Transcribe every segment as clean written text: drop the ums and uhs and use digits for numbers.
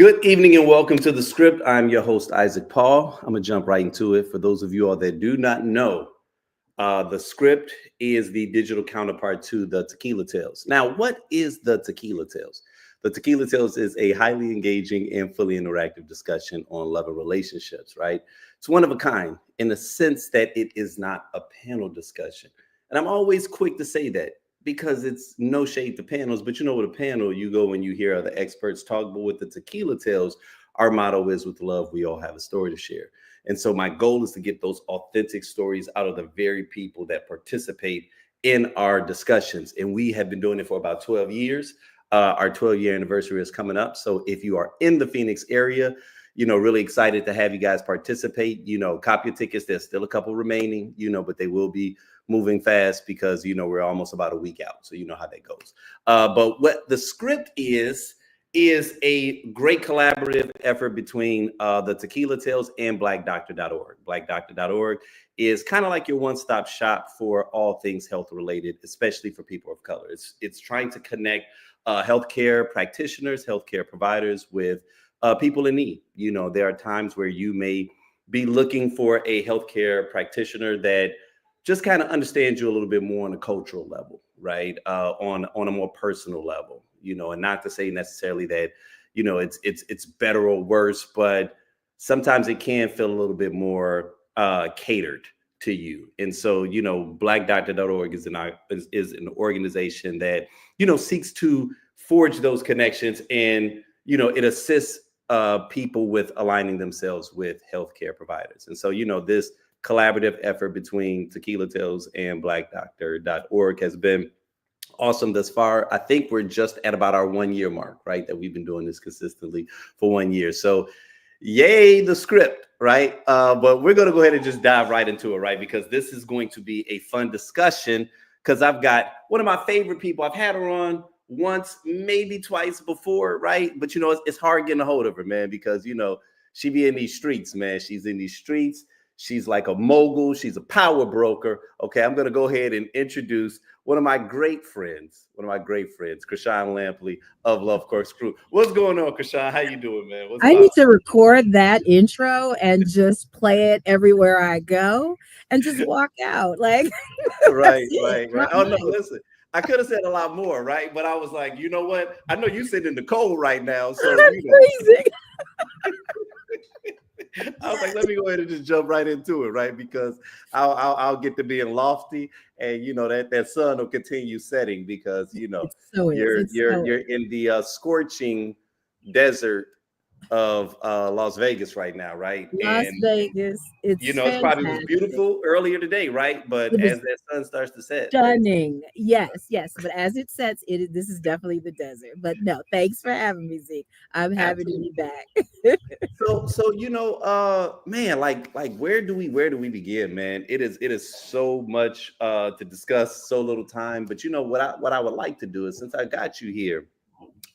Good evening and welcome to the script. I'm your host, Isaac Paul. I'm going to jump right into it. For those of you all that do not know, the script is the digital counterpart to the Tequila Tales. Now, what is the Tequila Tales? The Tequila Tales is a highly engaging and fully interactive discussion on love and relationships, right? It's one of a kind in the sense that it is not a panel discussion. And I'm always quick to say that because it's no shade to panels, but you know, with a panel, you go and you hear other experts talk. But with the Tequila Tales, our motto is with love, we all have a story to share. And so my goal is to get those authentic stories out of the very people that participate in our discussions. And we have been doing it for about 12 years. Our 12-year anniversary is coming up. So if you are in the Phoenix area, really excited to have you guys participate. Cop your tickets. There's still a couple remaining, but they will be moving fast because, we're almost about a week out. So you know how that goes. But what the script is a great collaborative effort between the Tequila Tales and blackdoctor.org. Blackdoctor.org is kind of like your one-stop shop for all things health related, especially for people of color. It's trying to connect healthcare practitioners, healthcare providers with people in need. There are times where you may be looking for a healthcare practitioner that just kind of understands you a little bit more on a cultural level, right? On a more personal level, and not to say necessarily that, it's better or worse, but sometimes it can feel a little bit more catered to you. And so, blackdoctor.org is an organization that, seeks to forge those connections, and, it assists people with aligning themselves with healthcare providers. And so, this collaborative effort between Tequila Tales and blackdoctor.org has been awesome thus far. I think we're just at about our 1 year mark, right? That we've been doing this consistently for 1 year. So yay, the script, right? But we're going to go ahead and just dive right into it, right? Because this is going to be a fun discussion because I've got one of my favorite people. I've had her on once, maybe twice before, right? But, it's hard getting a hold of her, man, because, she be in these streets, man. She's in these streets. She's like a mogul. She's a power broker. Okay, I'm going to go ahead and introduce one of my great friends, Krishan Lampley of Love Corkscrew. What's going on, Krishan? How you doing, man? I need to record that intro and just play it everywhere I go and just walk out. Like, right. Oh, no, listen. I could have said a lot more, right? But I was like, you know what? I know you sitting in the cold right now. So, freezing. I was like, let me go ahead and just jump right into it, right? Because I'll get to being lofty, and that sun will continue setting because you're in the scorching desert of Las Vegas right now, right? Las Vegas. It probably was beautiful earlier today, right? But as that sun starts to set, stunning. Yes. But as it sets, this is definitely the desert. But no, thanks for having me, Zeke. I'm happy to be back. Man, like where do we begin, man? It is so much to discuss, so little time. But what I would like to do is, since I got you here,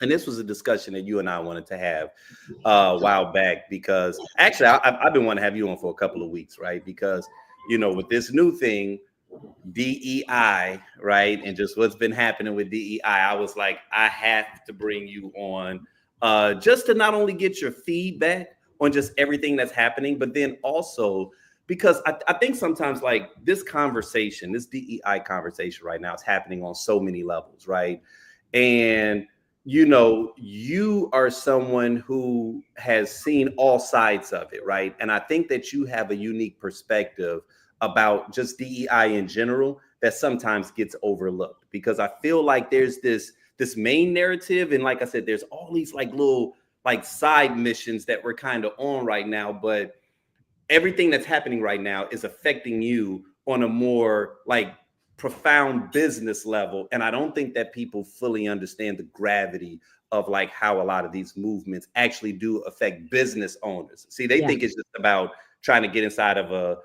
and this was a discussion that you and I wanted to have a while back, because actually I've been wanting to have you on for a couple of weeks, right? Because with this new thing, DEI, right, and just what's been happening with DEI, I was like, I have to bring you on just to not only get your feedback on just everything that's happening, but then also because I think sometimes like this DEI conversation right now is happening on so many levels, right? And you are someone who has seen all sides of it, right? And I think that you have a unique perspective about just DEI in general that sometimes gets overlooked, because I feel like there's this main narrative, and like I said, there's all these like little like side missions that we're kind of on right now, but everything that's happening right now is affecting you on a more like profound business level. And I don't think that people fully understand the gravity of like how a lot of these movements actually do affect business owners. See, they think it's just about trying to get inside of a,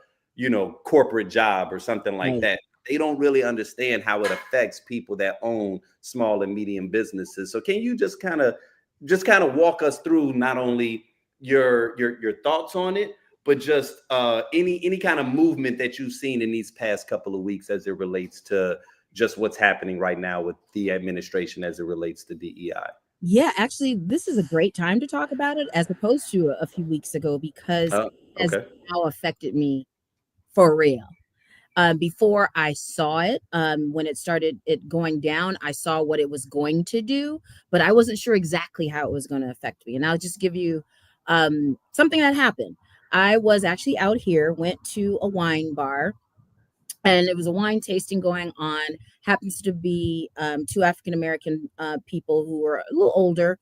corporate job or something like that. They don't really understand how it affects people that own small and medium businesses. So can you just kind of walk us through not only your thoughts on it, but just any kind of movement that you've seen in these past couple of weeks as it relates to just what's happening right now with the administration as it relates to DEI? Yeah, actually, this is a great time to talk about it as opposed to a few weeks ago because Oh, it has okay. now affected me for real. Before I saw it, when it started it going down, I saw what it was going to do, but I wasn't sure exactly how it was going to affect me. And I'll just give you something that happened. I was actually out here, went to a wine bar, and it was a wine tasting going on. Happens to be two African American people who were a little older,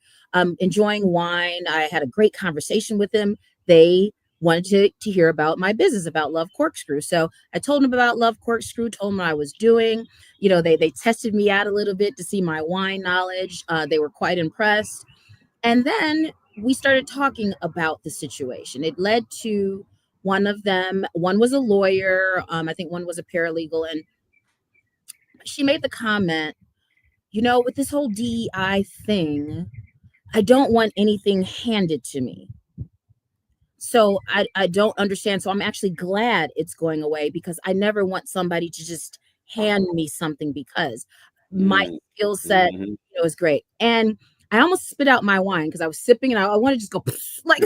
enjoying wine. I had a great conversation with them. They wanted to hear about my business, about Love Corkscrew. So I told them about Love Corkscrew, told them what I was doing. You know, they tested me out a little bit to see my wine knowledge. They were quite impressed. And then we started talking about the situation. It led to one of them, one was a lawyer, I think one was a paralegal, and she made the comment, you know, with this whole DEI thing, I don't want anything handed to me. So I don't understand. So I'm actually glad it's going away because I never want somebody to just hand me something because my Mm, skill set, mhm. is great. And I almost spit out my wine because I was sipping and I want to just go like,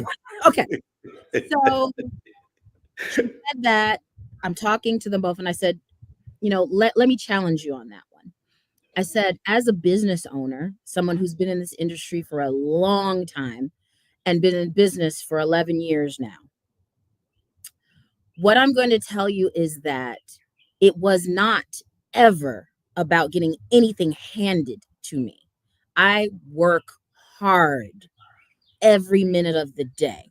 okay. So she said that. I'm talking to them both, and I said, let me challenge you on that one. I said, as a business owner, someone who's been in this industry for a long time and been in business for 11 years now, what I'm going to tell you is that it was not ever about getting anything handed to me. I work hard every minute of the day.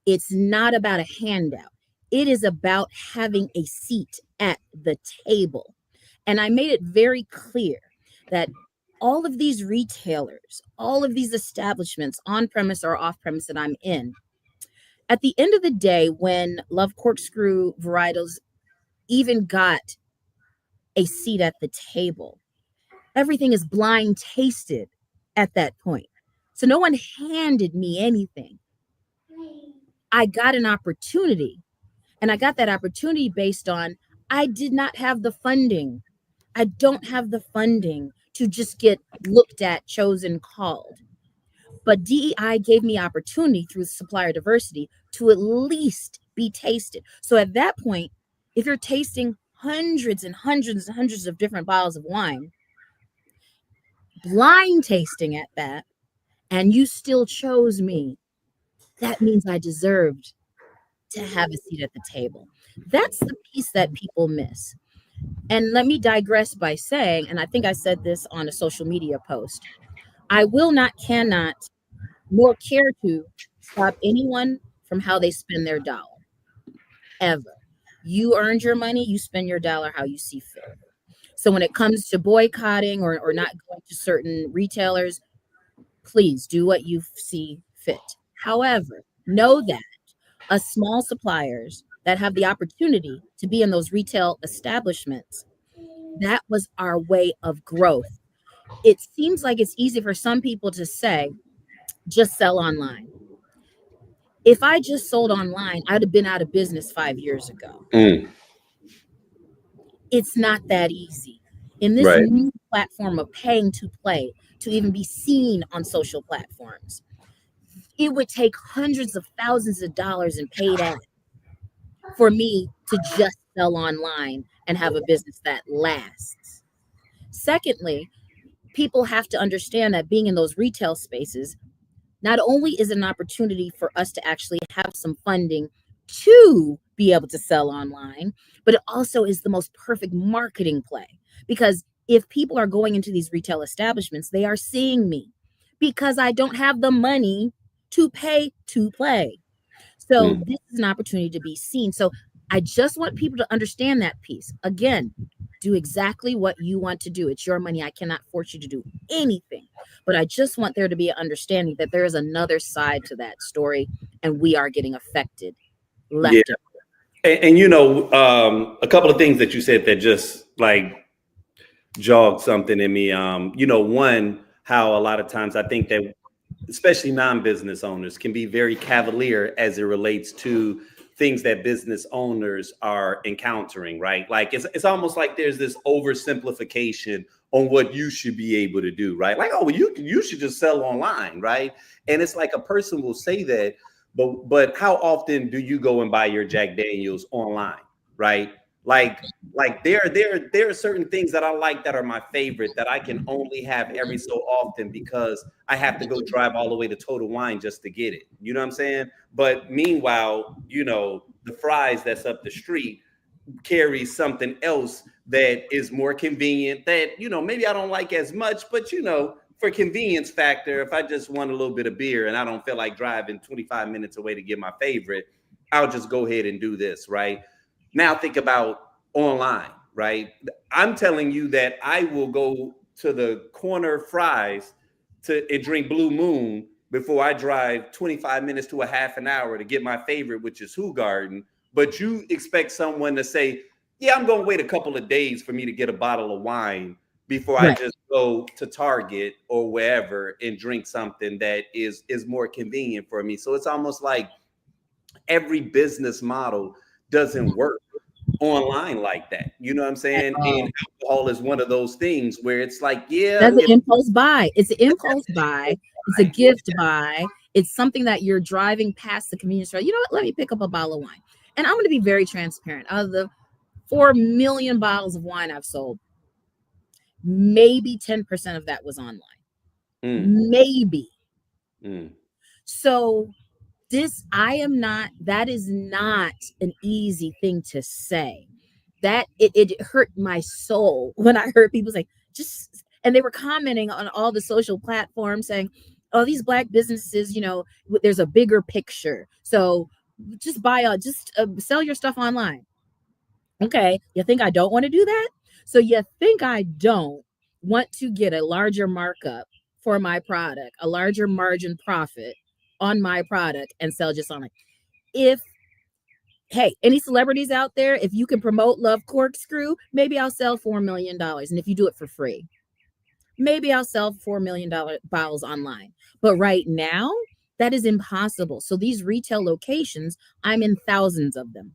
It's not about a handout. It is about having a seat at the table. And I made it very clear that all of these retailers, all of these establishments, on premise or off premise that I'm in, at the end of the day, when Love Corkscrew Varietals even got a seat at the table, everything is blind tasted at that point. So no one handed me anything. I got an opportunity. And I got that opportunity based on I did not have the funding. I don't have the funding to just get looked at, chosen, called. But DEI gave me opportunity through supplier diversity to at least be tasted. So at that point, if you're tasting hundreds and hundreds and hundreds of different bottles of wine, blind tasting at that, and you still chose me, that means I deserved to have a seat at the table. That's the piece that people miss. And let me digress by saying, and I think I said this on a social media post, I will not, cannot, nor care to stop anyone from how they spend their dollar, ever. You earned your money, you spend your dollar how you see fit. So when it comes to boycotting or not going to certain retailers, please do what you see fit. However, know that us small suppliers that have the opportunity to be in those retail establishments, that was our way of growth. It seems like it's easy for some people to say, just sell online. If I just sold online, I'd have been out of business 5 years ago. Mm, It's not that easy. In this right. new platform of paying to play, to even be seen on social platforms, it would take hundreds of thousands of dollars in paid ads for me to just sell online and have a business that lasts. Secondly, people have to understand that being in those retail spaces, not only is it an opportunity for us to actually have some funding to be able to sell online, but it also is the most perfect marketing play. Because if people are going into these retail establishments, they are seeing me because I don't have the money to pay to play. So Mm. this is an opportunity to be seen. So I just want people to understand that piece. Again, do exactly what you want to do. It's your money. I cannot force you to do anything. But I just want there to be an understanding that there is another side to that story and we are getting affected Yeah. left and And a couple of things that you said that just like jogged something in me. One, how a lot of times I think that especially non-business owners can be very cavalier as it relates to things that business owners are encountering, right? Like it's almost like there's this oversimplification on what you should be able to do, right? Like, oh, well, you should just sell online, right? And it's like a person will say that, but how often do you go and buy your Jack Daniels online, right? Like there are certain things that I like that are my favorite that I can only have every so often because I have to go drive all the way to Total Wine just to get it. You know what I'm saying? But meanwhile, you know, the fries that's up the street carries something else that is more convenient that, you know, maybe I don't like as much, but you know, for convenience factor, if I just want a little bit of beer and I don't feel like driving 25 minutes away to get my favorite, I'll just go ahead and do this, right? Now think about online, right? I'm telling you that I will go to the corner fries and drink Blue Moon before I drive 25 minutes to a half an hour to get my favorite, which is Hoo Garden. But you expect someone to say, yeah, I'm going to wait a couple of days for me to get a bottle of wine before I just go to Target or wherever and drink something that is more convenient for me. So it's almost like every business model doesn't work online like that. You know what I'm saying? And alcohol is one of those things where it's like, yeah, that's an impulse buy. It's an impulse buy. It's a gift buy. It's something that you're driving past the convenience store. You know what? Let me pick up a bottle of wine. And I'm going to be very transparent. Out of the 4 million bottles of wine I've sold, maybe 10% of that was online. Maybe. So that is not an easy thing to say. That it hurt my soul when I heard people say, and they were commenting on all the social platforms saying, oh, these Black businesses, you know, there's a bigger picture. So just sell your stuff online. Okay. You think I don't want to do that? So you think I don't want to get a larger markup for my product, a larger margin profit on my product and sell just online? Hey, any celebrities out there, if you can promote Love Corkscrew, maybe I'll sell $4 million. And if you do it for free, maybe I'll sell $4 million bottles online. But right now, that is impossible. So these retail locations, I'm in thousands of them,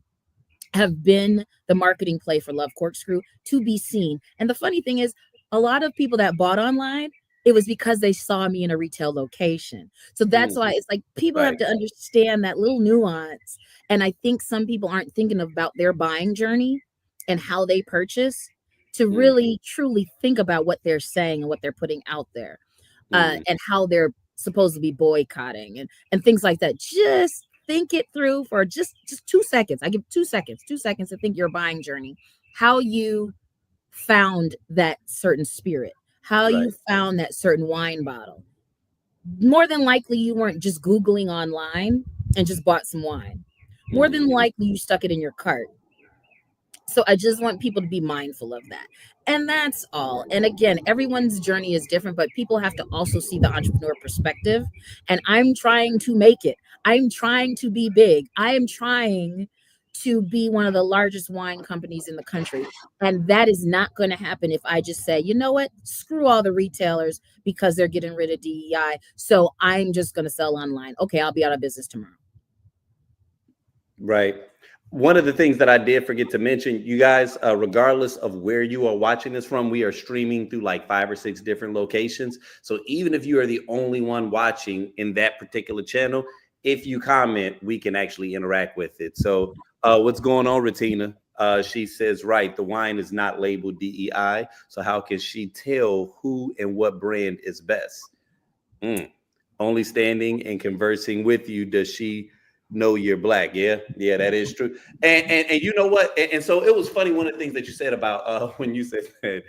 have been the marketing play for Love Corkscrew to be seen. And the funny thing is, a lot of people that bought online, it was because they saw me in a retail location. So that's why it's like people have to understand that little nuance. And I think some people aren't thinking about their buying journey and how they purchase to really truly think about what they're saying and what they're putting out there, and how they're supposed to be boycotting and things like that. Just think it through for just 2 seconds. I give 2 seconds to think your buying journey, how you found that certain spirit, how you found that certain wine bottle. More than likely, you weren't just Googling online and just bought some wine. More than likely, you stuck it in your cart. So I just want people to be mindful of that. And that's all. And again, everyone's journey is different, but people have to also see the entrepreneur perspective. And I'm trying to make it. I'm trying to be big. I am trying to be one of the largest wine companies in the country. And that is not going to happen if I just say, you know what, screw all the retailers because they're getting rid of DEI. So I'm just going to sell online. Okay, I'll be out of business tomorrow. Right. One of the things that I did forget to mention, you guys, regardless of where you are watching this from, we are streaming through like 5 or 6 different locations. So even if you are the only one watching in that particular channel, if you comment, we can actually interact with it. So what's going on, Ratina? She says, right, the wine is not labeled DEI. So how can she tell who and what brand is best? Only standing and conversing with you does she know you're Black. Yeah, that is true. And you know what? And so it was funny. One of the things that you said about when you said that,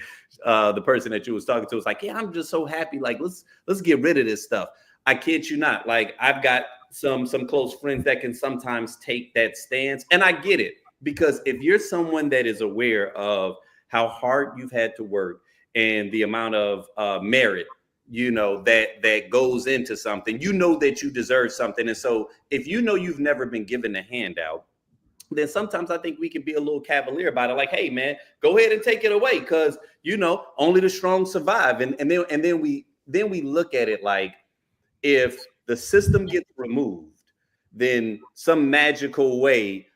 the person that you was talking to was like, yeah, I'm just so happy. Like, let's get rid of this stuff. I kid you not. Like, I've got some close friends that can sometimes take that stance, and I get it, because if you're someone that is aware of how hard you've had to work and the amount of merit, you know, that goes into something, you know that you deserve something. And so if you know you've never been given a handout, then sometimes I think we can be a little cavalier about it. Like, hey, man, go ahead and take it away, because, you know, only the strong survive. And then we look at it like, if the system gets removed, then some magical way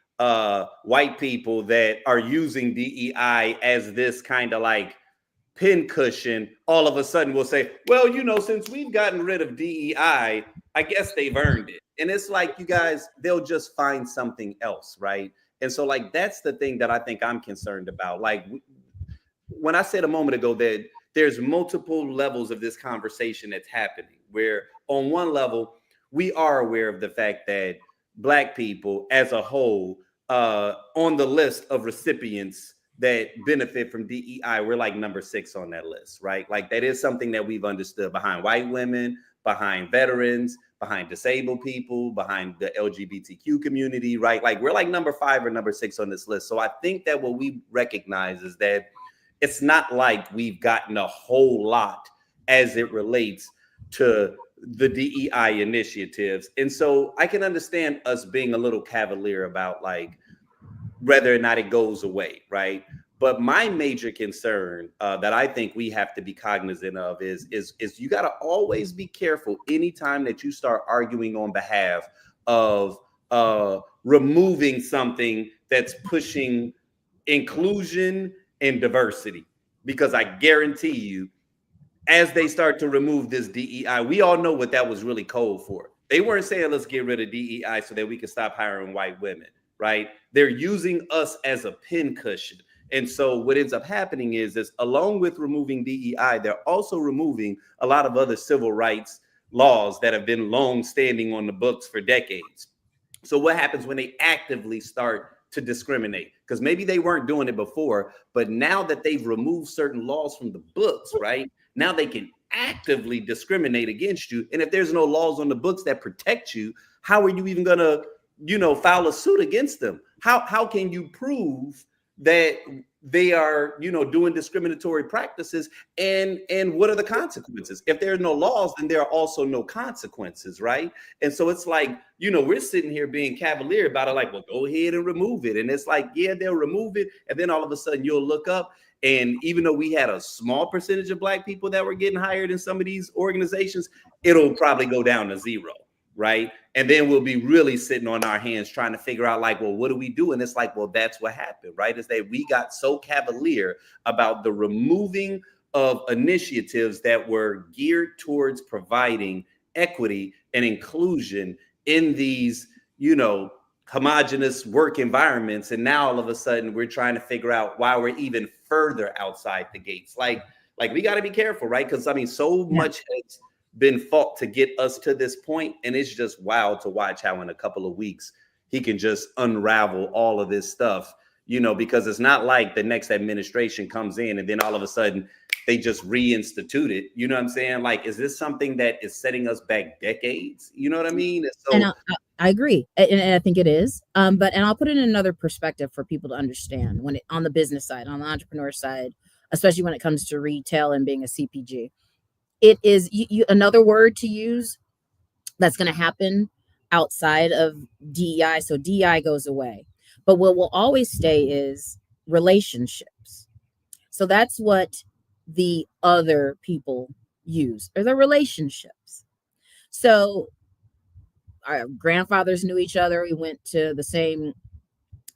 white people that are using DEI as this kind of like pincushion, all of a sudden will say, well, since we've gotten rid of DEI, I guess they've earned it. And it's like, you guys, they'll just find something else, right? And so, like, that's the thing that I think I'm concerned about. Like, when I said a moment ago that there's multiple levels of this conversation that's happening, where on one level, we are aware of the fact that Black people as a whole, on the list of recipients that benefit from DEI, we're like number 6 on that list, right? Like, that is something that we've understood behind white women, behind veterans, behind disabled people, behind the LGBTQ community, right? Like, we're like number 5 or number 6 on this list. So I think that what we recognize is that it's not like we've gotten a whole lot as it relates to the DEI initiatives. And so I can understand us being a little cavalier about like whether or not it goes away, right? But my major concern that I think we have to be cognizant of is you got to always be careful anytime that you start arguing on behalf of removing something that's pushing inclusion and diversity, because I guarantee you, as they start to remove this DEI, we all know what that was really code for. They weren't saying let's get rid of DEI so that we can stop hiring white women, right? They're using us as a pincushion. And so what ends up happening is along with removing DEI, they're also removing a lot of other civil rights laws that have been long standing on the books for decades. So what happens when they actively start to discriminate? Because maybe they weren't doing it before, but now that they've removed certain laws from the books, right? Now they can actively discriminate against you. And if there's no laws on the books that protect you, how are you even going to, file a suit against them? How can you prove that they are, doing discriminatory practices? And what are the consequences? If there are no laws, then there are also no consequences, right? And so it's like, we're sitting here being cavalier about it, like, well, go ahead and remove it. And it's like, yeah, they'll remove it. And then all of a sudden you'll look up, and even though we had a small percentage of Black people that were getting hired in some of these organizations, it'll probably go down to 0, right? And then we'll be really sitting on our hands trying to figure out like, well, what do we do? And it's like, well, that's what happened, right? Is that we got so cavalier about the removing of initiatives that were geared towards providing equity and inclusion in these, homogenous work environments. And now all of a sudden we're trying to figure out why we're even further outside the gates. Like we got to be careful, right? Because I mean, so much has been fought to get us to this point, and it's just wild to watch how in a couple of weeks he can just unravel all of this stuff, because it's not like the next administration comes in and then all of a sudden they just reinstitute it. You know what I'm saying? Like, is this something that is setting us back decades? You know what I mean? So, and I agree, and I think it is. But I'll put it in another perspective for people to understand on the business side, on the entrepreneur side, especially when it comes to retail and being a CPG. It is another word to use that's going to happen outside of DEI. So DEI goes away, but what will always stay is relationships. So that's what the other people use, or the relationships. So our grandfathers knew each other. We went to the same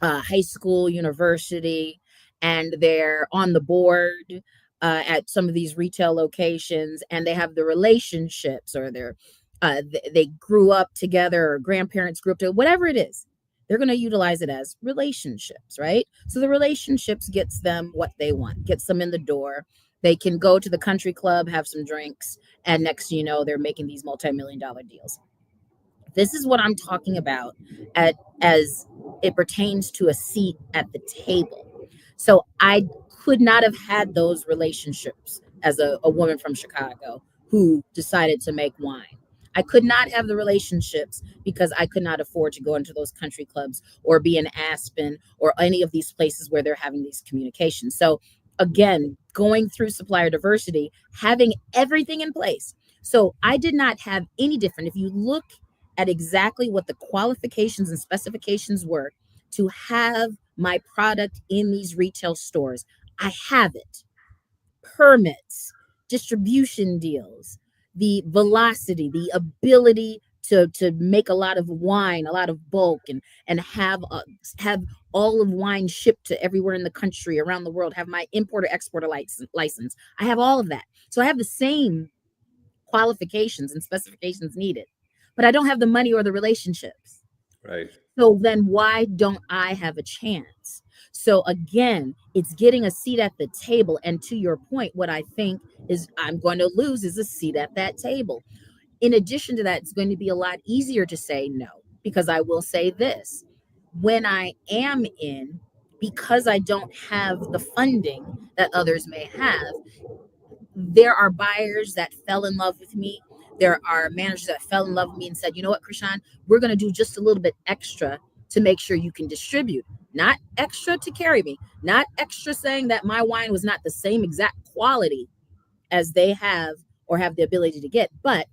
high school, university, and they're on the board at some of these retail locations, and they have the relationships, or they grew up together, or grandparents grew up together, whatever it is. They're going to utilize it as relationships, right? So the relationships gets them what they want, gets them in the door. They can go to the country club, have some drinks, and next thing you know, they're making these multi-million-dollar deals. This is what I'm talking about as it pertains to a seat at the table. So I could not have had those relationships as a woman from Chicago who decided to make wine. I could not have the relationships because I could not afford to go into those country clubs or be in Aspen or any of these places where they're having these communications. So again, going through supplier diversity, having everything in place. So I did not have any different. If you look at exactly what the qualifications and specifications were to have my product in these retail stores, I have it. Permits, distribution deals, the velocity, the ability to make a lot of wine, a lot of bulk, and have all of wine shipped to everywhere in the country, around the world, have my importer exporter license. I have all of that. So I have the same qualifications and specifications needed, but I don't have the money or the relationships. Right. So then why don't I have a chance? So again, it's getting a seat at the table. And to your point, what I think is I'm going to lose is a seat at that table. In addition to that, it's going to be a lot easier to say no, because I will say this: when I am in, because I don't have the funding that others may have, there are buyers that fell in love with me. There are managers that fell in love with me and said, you know what, Krishan, we're going to do just a little bit extra to make sure you can distribute. Not extra to carry me, not extra saying that my wine was not the same exact quality as they have or have the ability to get, but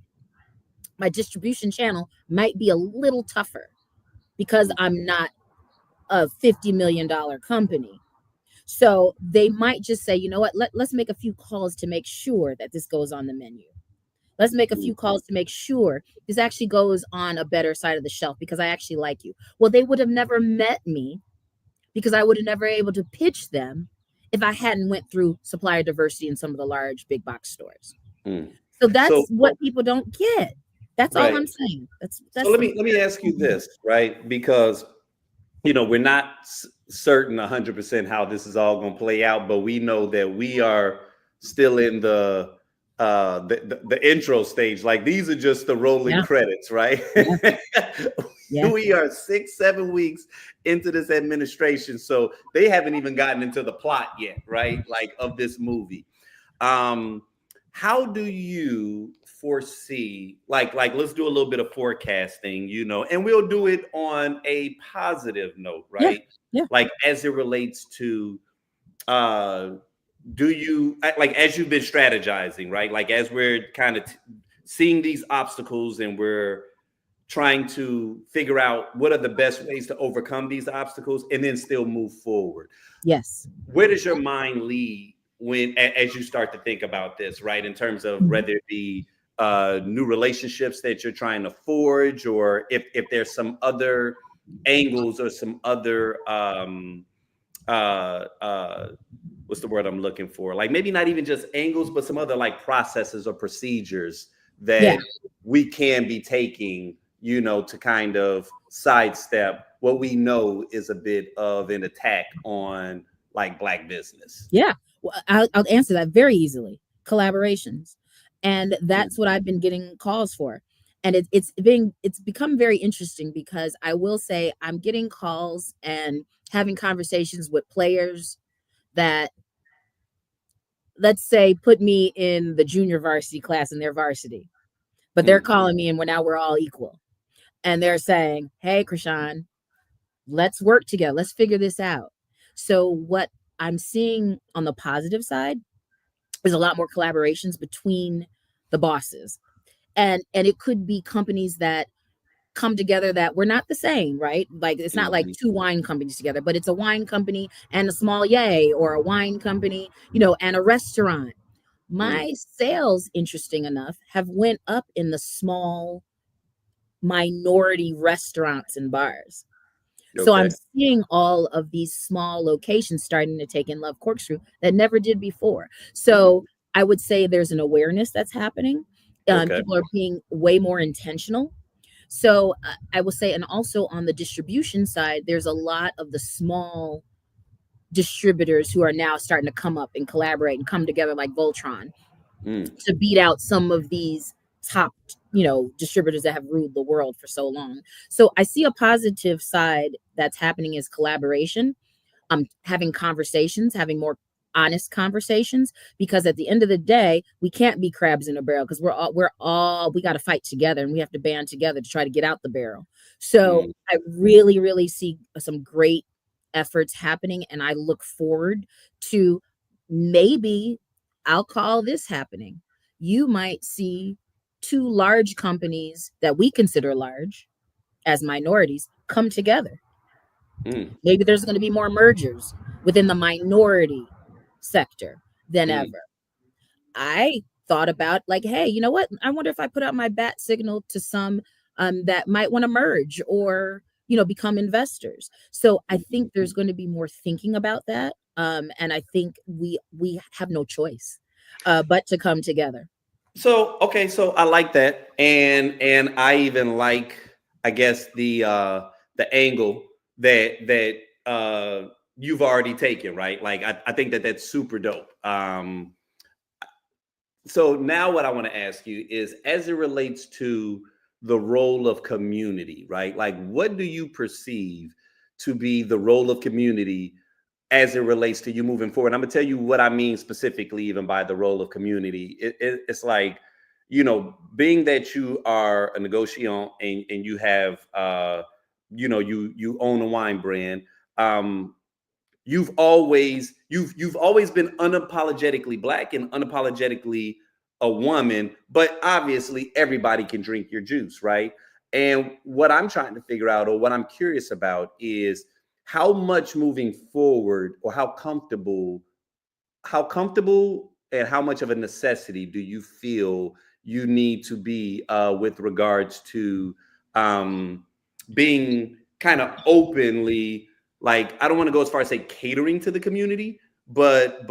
my distribution channel might be a little tougher because I'm not a $50 million company. So they might just say, you know what, let's make a few calls to make sure that this goes on the menu. Let's make a few calls to make sure this actually goes on a better side of the shelf because I actually like you. Well, they would have never met me because I would have never able to pitch them if I hadn't went through supplier diversity in some of the large big box stores. Mm. So that's So what people don't get. That's all right. I'm saying. So That's let me ask you this, right? Because we're not certain 100% how this is all going to play out, but we know that we are still in the intro stage. Like these are just the rolling yeah, credits, right? yeah, yeah. We are 6-7 weeks into this administration, so they haven't even gotten into the plot yet, right? Like of this movie. Um, how do you foresee, like let's do a little bit of forecasting, and we'll do it on a positive note, Yeah, right? yeah. Like as it relates to uh do you like as you've been strategizing, right? Like as we're kind of seeing these obstacles and we're trying to figure out what are the best ways to overcome these obstacles and then still move forward. Yes. Where does your mind lead as you start to think about this, right? In terms of Mhm. whether it be new relationships that you're trying to forge, or if there's some other angles or some other uh, uh, what's the word I'm looking for? Like maybe not even just angles, but some other like processes or procedures Yeah. that we can be taking, to kind of sidestep what we know is a bit of an attack on like Black business. Yeah. Well, I'll answer that very easily. Collaborations. And Mm, that's what I've been getting calls for. And it's become very interesting because I will say I'm getting calls and having conversations with players that, let's say, put me in the junior varsity class in their varsity, but they're mm, calling me and we're all equal. And they're saying, hey, Krishan, let's work together. Let's figure this out. So what I'm seeing on the positive side is a lot more collaborations between the bosses. And it could be companies that come together that we're not the same, right? Like it's not like mhm, two wine companies together, but it's a wine company and a small yay, or a wine company, and a restaurant. mm. My sales, interesting enough, have went up in the small minority restaurants and bars. So I'm Okay. seeing all of these small locations starting to take in Love Corkscrew that never did before. So I would say there's an awareness that's happening. Okay. People are being way more intentional. So I will say, and also on the distribution side, there's a lot of the small distributors who are now starting to come up and collaborate and come together like Voltron Mm, to beat out some of these top, distributors that have ruled the world for so long. So I see a positive side that's happening is collaboration. Having conversations, having more honest conversations, because at the end of the day, we can't be crabs in a barrel because we got to fight together and we have to band together to try to get out the barrel. So mm, I really, really see some great efforts happening, and I look forward to, maybe I'll call this happening. You might see two large companies that we consider large as minorities come together. mm, Maybe there's going to be more mergers within the minority sector than mm, ever. I thought about, like, hey, you know what? I wonder if I put out my bat signal to some that might want to merge or, become investors. So I think there's going to be more thinking about that. And I think we have no choice but to come together. So okay, so I like that, and I even like, I guess, the angle that you've already taken, right? Like I think that that's super dope. So now what I want to ask you is, as it relates to the role of community, right? Like, what do you perceive to be the role of community as it relates to you moving forward? I'm gonna tell you what I mean specifically, even by the role of community. It's like, being that you are a negotiant, and you have, you own a wine brand. Um, you've always been unapologetically Black and unapologetically a woman, but obviously everybody can drink your juice, right? And what I'm trying to figure out, or what I'm curious about, is how much moving forward, or how comfortable and how much of a necessity do you feel you need to be, with regards to, um, being kind of openly, like, I don't want to go as far as say catering to the community, but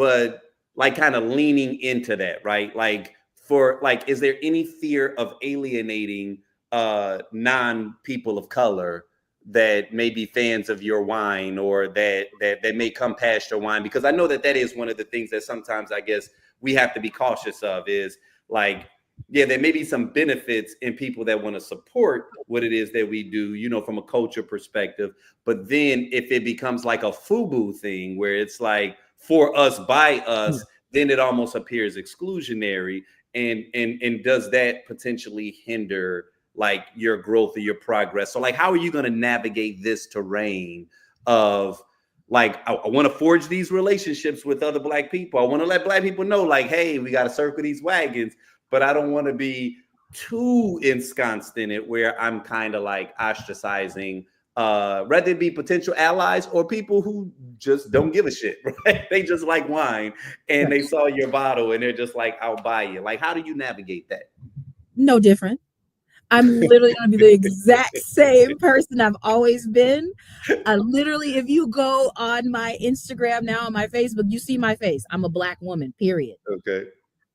like kind of leaning into that, right? Like, for like, is there any fear of alienating non people of color that may be fans of your wine, or that may come past your wine? Because I know that that is one of the things that sometimes, I guess, we have to be cautious of, is like, yeah, there may be some benefits in people that want to support what it is that we do, from a culture perspective. But then if it becomes like a FUBU thing, where it's like for us by us, then it almost appears exclusionary. And does that potentially hinder like your growth or your progress? So like, how are you going to navigate this terrain of, like, I want to forge these relationships with other Black people. I want to let Black people know, like, hey, we got to circle these wagons, but I don't want to be too ensconced in it where I'm kind of like ostracizing, whether it be potential allies or people who just don't give a shit, right? They just like wine, and Right. they saw your bottle and they're just like, I'll buy you. Like, how do you navigate that? No different. I'm literally going to be the exact same person I've always been. Literally, if you go on my Instagram now, on my Facebook, you see my face. I'm a Black woman, period. Okay.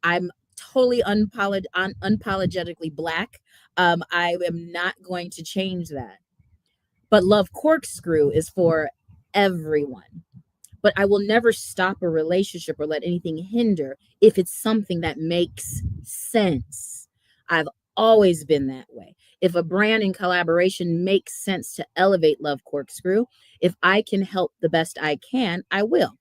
I'm totally unapologetically Black. I am not going to change that. But Love Corkscrew is for everyone. But I will never stop a relationship or let anything hinder if it's something that makes sense. I've always been that way. If a brand in collaboration makes sense to elevate Love Corkscrew, if I can help the best I can, I will.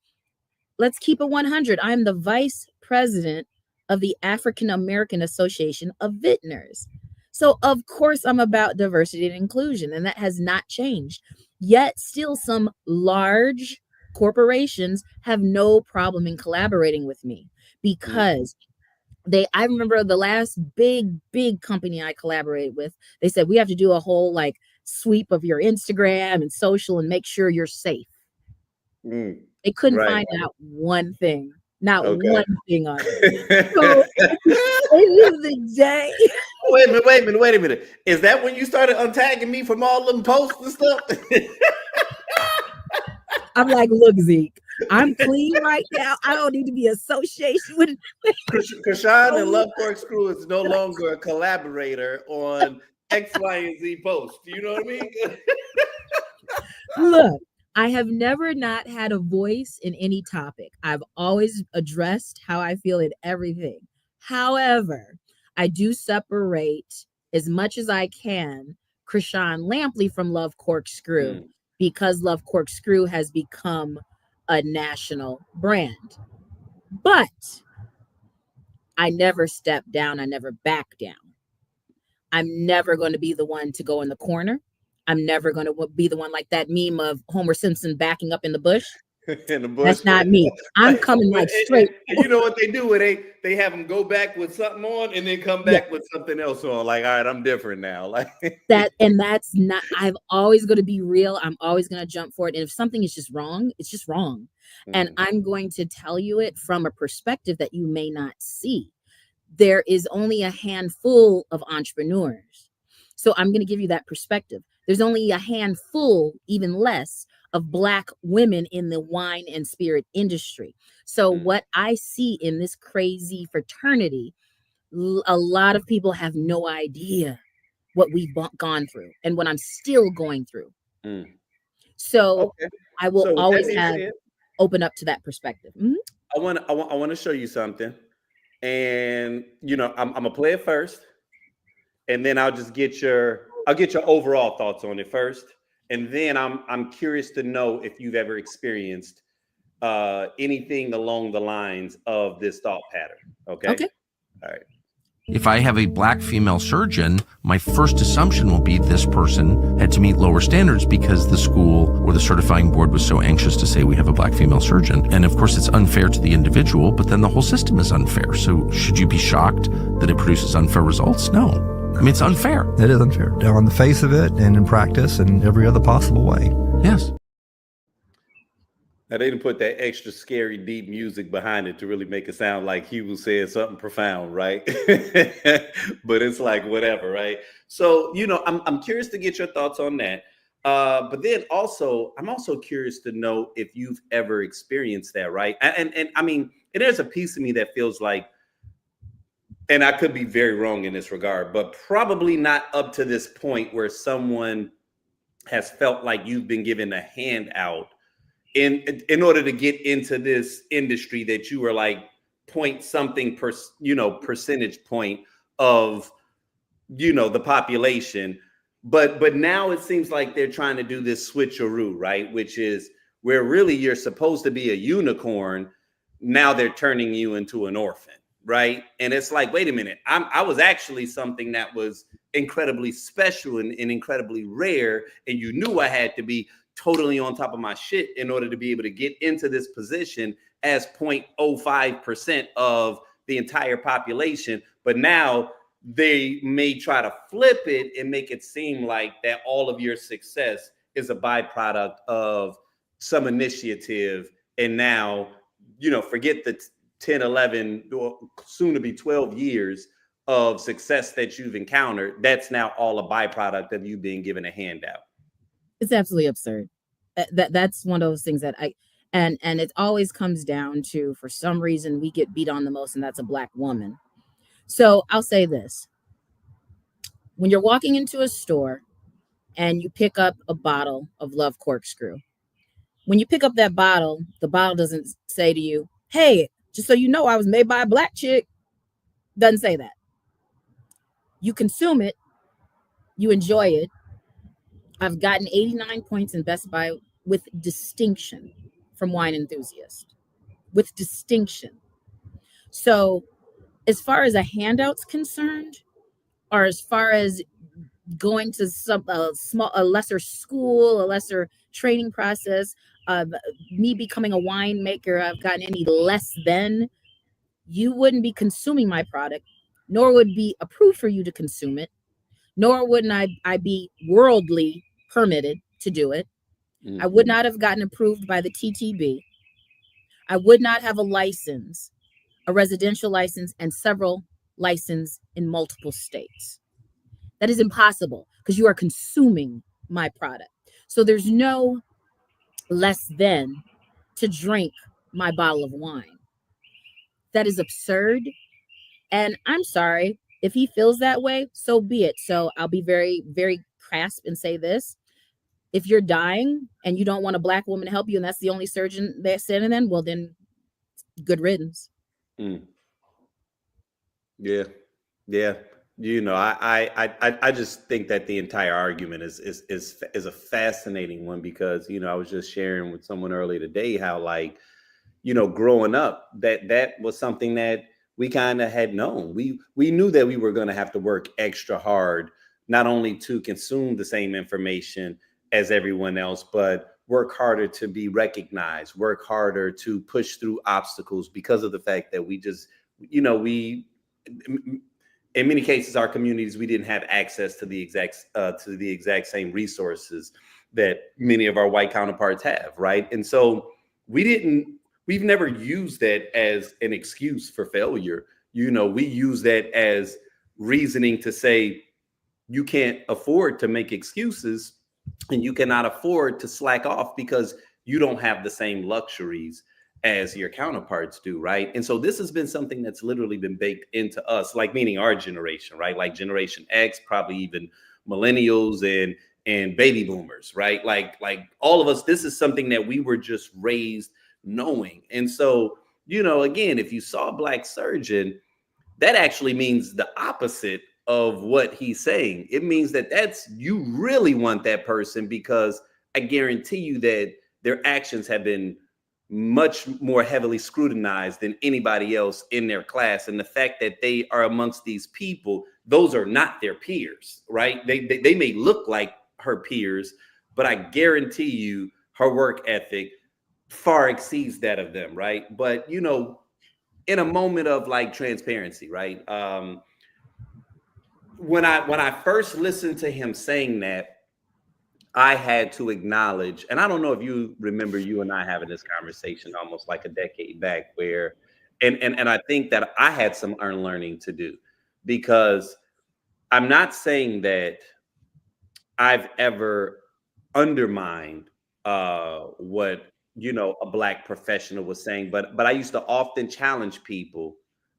Let's keep it 100. I'm the vice president of the African American Association of Vintners. So, of course, I'm about diversity and inclusion, and that has not changed. Yet, still, some large corporations have no problem in collaborating with me because I remember the last big company I collaborated with, they said we have to do a whole like sweep of your Instagram and social and make sure you're safe. Mm, They couldn't right. find out one thing, not Okay. one thing on me. So at the end of the day, Wait a minute. Is that when you started untagging me from all them posts and stuff? I'm like, look, Zeke, I'm clean right now. I don't need to be associated with Krishan and no. Love Corkscrew is no longer a collaborator on X, Y, and Z posts. You know what I mean? Look, I have never not had a voice in any topic. I've always addressed how I feel in everything. However, I do separate as much as I can Krishan Lampley from Love Corkscrew Mm, because Love Corkscrew has become a national brand. But I never step down, I never back down. I'm never going to be the one to go in the corner. I'm never going to be the one like that meme of Homer Simpson backing up in the bush. in the bush. That's not me. I'm coming like straight. And you know what they do? Where they have them go back with something on and then come Yeah, back with something else on. Like, all right, I'm different now. Like, that's not, I'm always going to be real. I'm always going to jump for it. And if something is just wrong, it's just wrong. And mm, I'm going to tell you it from a perspective that you may not see. There is only a handful of entrepreneurs. So I'm going to give you that perspective. There's only a handful, even less, of Black women in the wine and spirit industry. So what I see in this crazy fraternity, a lot of people have no idea what we've gone through and what I'm still going through. So Okay. I will So with that always being have said, open up to that perspective. I want to show you something, and I'm gonna play it first, and then I'll get your overall thoughts on it first, and then I'm curious to know if you've ever experienced anything along the lines of this thought pattern. Okay. Okay. All right. If I have a Black female surgeon, my first assumption will be this person had to meet lower standards because the school or the certifying board was so anxious to say we have a Black female surgeon. And of course, it's unfair to the individual, but then the whole system is unfair. So should you be shocked that it produces unfair results? No. I mean, it's unfair. It is unfair on the face of it and in practice and every other possible way. Yes. Now they didn't put that extra scary deep music behind it to really make it sound like he was saying something profound, right? But it's like whatever, right? So I'm curious to get your thoughts on that. But then also, I'm also curious to know if you've ever experienced that, right? And I mean, and there's a piece of me that feels like, and I could be very wrong in this regard, but probably not up to this point where someone has felt like you've been given a handout in order to get into this industry that you were like point something percentage point of the population, but now it seems like they're trying to do this switcheroo, right? Which is where really you're supposed to be a unicorn. Now they're turning you into an orphan, right? And it's like, wait a minute, I was actually something that was incredibly special and incredibly rare, and you knew I had to be totally on top of my shit in order to be able to get into this position as 0.05% of the entire population. But now they may try to flip it and make it seem like that all of your success is a byproduct of some initiative. And now, forget the 10, 11, or soon to be 12 years of success that you've encountered. That's now all a byproduct of you being given a handout. It's absolutely absurd. That's one of those things that and it always comes down to, for some reason, we get beat on the most, and that's a Black woman. So I'll say this: when you're walking into a store and you pick up a bottle of Love Corkscrew, when you pick up that bottle, the bottle doesn't say to you, "Hey, just so you know, I was made by a Black chick." Doesn't say that. You consume it, you enjoy it. I've gotten 89 points in Best Buy with distinction from Wine Enthusiast, with distinction. So as far as a handout's concerned, or as far as going to a lesser school, a lesser training process, me becoming a winemaker, I've gotten any less than, you wouldn't be consuming my product, nor would be approved for you to consume it, nor wouldn't I be worldly permitted to do it. Mm-hmm. I would not have gotten approved by the TTB. I would not have a license, a residential license, and several licenses in multiple states. That is impossible because you are consuming my product. So there's no less than to drink my bottle of wine. That is absurd. And I'm sorry, if he feels that way, so be it. So I'll be very, very crass and say this. If you're dying and you don't want a Black woman to help you, and that's the only surgeon that's sending in, well, then good riddance. Yeah. I just think that the entire argument is a fascinating one, because I was just sharing with someone earlier today how, like, growing up, that was something that we kind of had known. We knew that we were going to have to work extra hard, not only to consume the same information as everyone else, but work harder to be recognized, work harder to push through obstacles, because of the fact that we just, in many cases, our communities, we didn't have access to the exact same resources that many of our white counterparts have, right? And so we've never used that as an excuse for failure. We use that as reasoning to say, you can't afford to make excuses, and you cannot afford to slack off because you don't have the same luxuries as your counterparts do, right? And so this has been something that's literally been baked into us, like meaning our generation, right? Like Generation X, probably even millennials and baby boomers, right? Like all of us, this is something that we were just raised knowing. And so, again, if you saw a black surgeon, that actually means the opposite of what he's saying. It means that you really want that person, because I guarantee you that their actions have been much more heavily scrutinized than anybody else in their class. And the fact that they are amongst these people, those are not their peers, right? They may look like her peers, but I guarantee you her work ethic far exceeds that of them, right? But in a moment of like transparency, right? When I first listened to him saying that, I had to acknowledge, and I don't know if you remember you and I having this conversation almost like a decade back, where, and I think that I had some unlearning to do, because I'm not saying that I've ever undermined what a black professional was saying, but I used to often challenge people,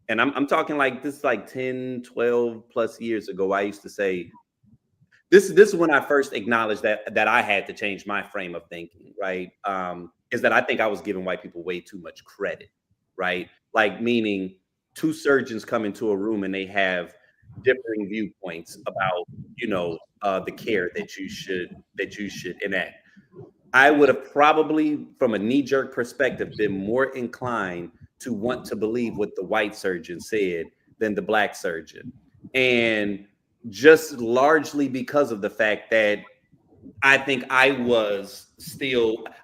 and I'm talking like this, like 10, 12 plus years ago. I used to say, this is when I first acknowledged that I had to change my frame of thinking, right? Is that I think I was giving white people way too much credit, right? Like, meaning two surgeons come into a room and they have differing viewpoints about the care that you should enact. I would have probably, from a knee-jerk perspective, been more inclined to want to believe what the white surgeon said than the black surgeon. And just largely because of the fact that I think I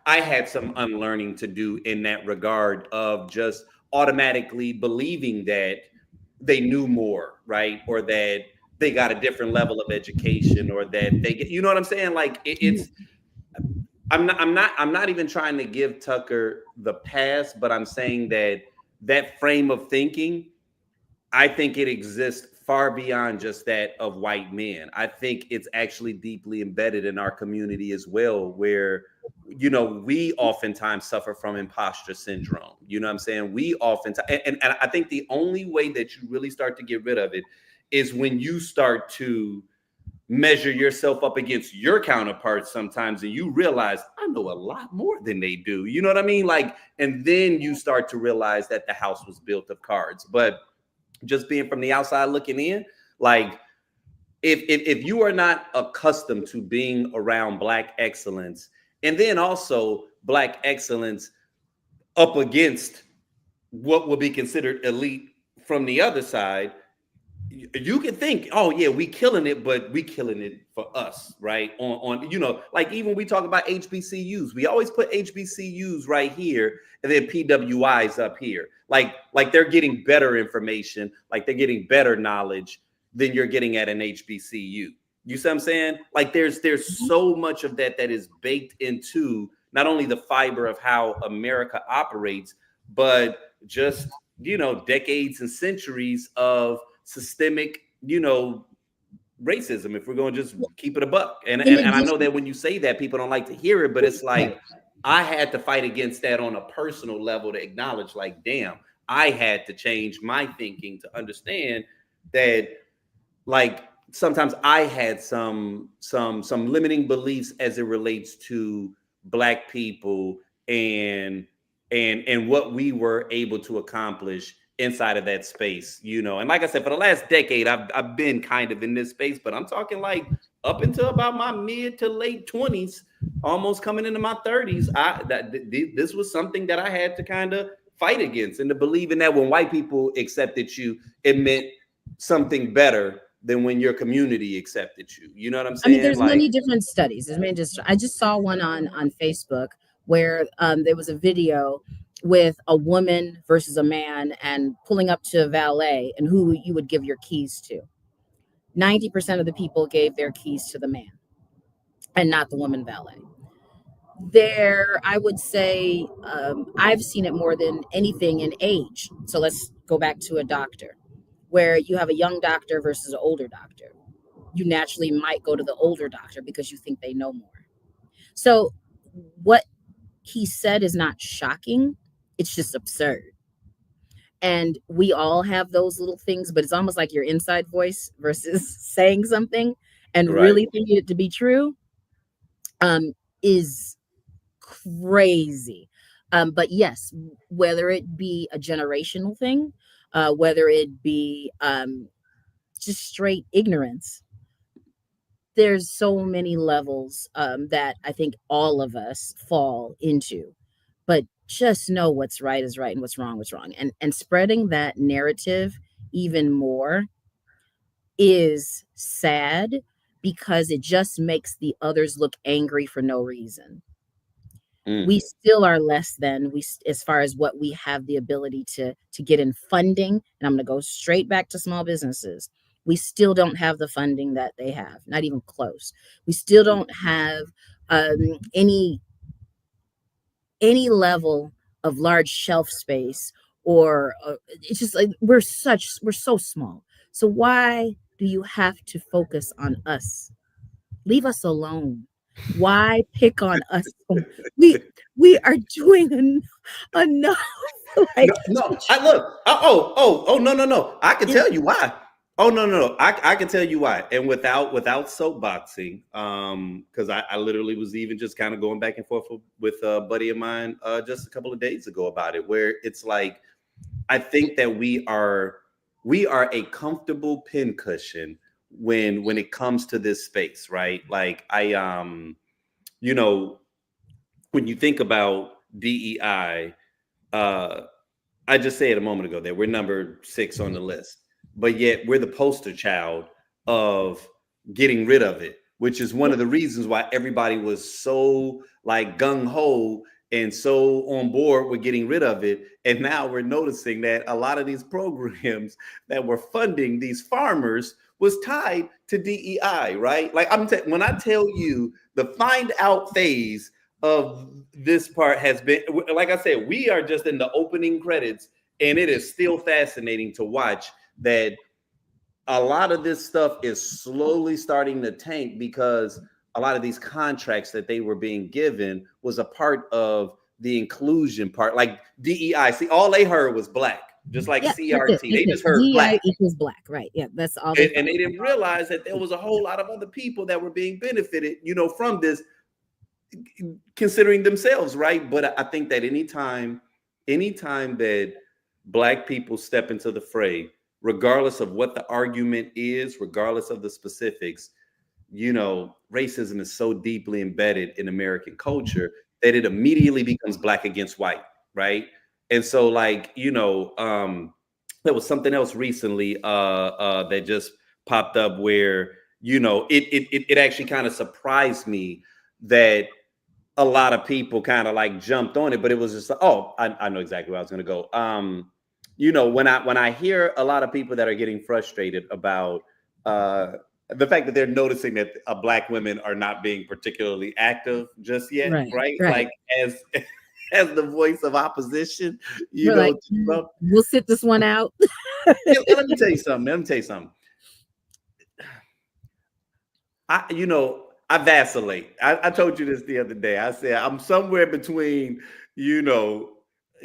had some unlearning to do in that regard, of just automatically believing that they knew more, right? Or that they got a different level of education, or that they get, you know what I'm saying? Like I'm not even trying to give Tucker the pass, but I'm saying that frame of thinking, I think it exists far beyond just that of white men. I think it's actually deeply embedded in our community as well, where, we oftentimes suffer from imposter syndrome. You know what I'm saying? We oftentimes, and I think the only way that you really start to get rid of it is when you start to measure yourself up against your counterparts sometimes, and you realize, I know a lot more than they do. You know what I mean? Like, and then you start to realize that the house was built of cards. But just being from the outside looking in, like, if you are not accustomed to being around black excellence, and then also black excellence up against what will be considered elite from the other side, you can think, oh yeah, we killing it, but we killing it for us, right? On like, even we talk about HBCUs, we always put HBCUs right here, and then PWIs up here, like they're getting better information, like they're getting better knowledge than you're getting at an HBCU. You see what I'm saying? Like, there's so much of that is baked into not only the fiber of how America operates, but just decades and centuries of systemic, racism, if we're going to just keep it a buck. And I know that when you say that, people don't like to hear it, but it's like, I had to fight against that on a personal level to acknowledge, like, damn, I had to change my thinking to understand that, like, sometimes I had some limiting beliefs as it relates to black people and what we were able to accomplish inside of that space, and like I said, for the last decade, I've been kind of in this space, but I'm talking like up until about my mid to late 20s, almost coming into my 30s, this was something that I had to kind of fight against, and to believe in that when white people accepted you, it meant something better than when your community accepted you. You know what I'm saying? I mean, there's many different studies. I just saw one on Facebook where there was a video with a woman versus a man, and pulling up to a valet and who you would give your keys to. 90% of the people gave their keys to the man and not the woman valet. I would say, I've seen it more than anything in age. So let's go back to a doctor, where you have a young doctor versus an older doctor. you naturally might go to the older doctor because you think they know more. So what he said is not shocking. It's just absurd. And we all have those little things, but it's almost like your inside voice versus saying something and Right. really thinking it to be true is crazy. But yes, whether it be a generational thing, whether it be just straight ignorance, there's so many levels that I think all of us fall into. But just know what's right is right and what's wrong. And spreading that narrative even more is sad because it just makes the others look angry for no reason. We still are less than as far as what we have the ability to get in funding. And I'm going to go straight back to small businesses. We still don't have the funding that they have, not even close. We still don't have any level of large shelf space, or it's just like we're so small. So why do you have to focus on us? Leave us alone. Why pick on us? We are doing enough. Like, No. I look. No. I can tell you why. Oh no. I can tell you why. And without soapboxing, because I literally was even just kind of going back and forth with a buddy of mine just a couple of days ago about it, where it's like I think that we are a comfortable pincushion when it comes to this space, right? Like you know, when you think about DEI, I just said a moment ago that we're number 6 on the list, but yet we're the poster child of getting rid of it, which is one of the reasons why everybody was so like gung ho and so on board with getting rid of it. And now we're noticing that a lot of these programs that were funding these farmers was tied to DEI, right? Like when I tell you the find out phase of this part has been, like I said, we are just in the opening credits, and it is still fascinating to watch that a lot of this stuff is slowly starting to tank because a lot of these contracts that they were being given was a part of the inclusion part, like DEI. See, all they heard was black, just like CRT. They just heard black equals black, right? Yeah, that's all. And they didn't realize that there was a whole lot of other people that were being benefited, from this, considering themselves, right? But I think that anytime that black people step into the fray, regardless of what the argument is, regardless of the specifics, racism is so deeply embedded in American culture that it immediately becomes black against white, right? And so, like, there was something else recently that just popped up where, it actually kind of surprised me that a lot of people kind of like jumped on it, but it was just like, oh, I know exactly where I was going to go. When I hear a lot of people that are getting frustrated about the fact that they're noticing that black women are not being particularly active just yet, right? Like as the voice of opposition, like, we'll sit this one out. Let me tell you something. I vacillate. I told you this the other day. I said I'm somewhere between, ain't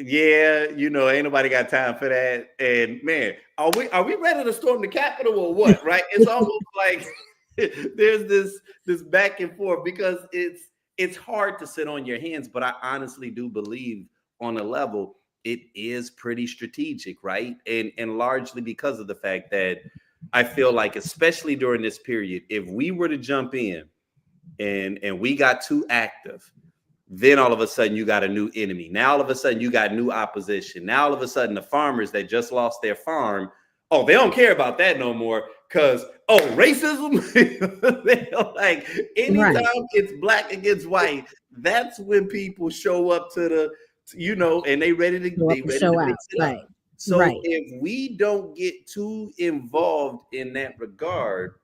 nobody got time for that. And man, are we ready to storm the Capitol or what? Right? It's almost like there's this back and forth because it's hard to sit on your hands. But I honestly do believe on a level it is pretty strategic, right? And largely because of the fact that I feel like, especially during this period, if we were to jump in and we got too active, then all of a sudden you got a new enemy. Now all of a sudden you got new opposition. Now all of a sudden the farmers that just lost their farm, they don't care about that no more because racism. They're like, anytime it's black against white, that's when people show up to the, and they ready to show out. Mix it up. So if we don't get too involved in that regard,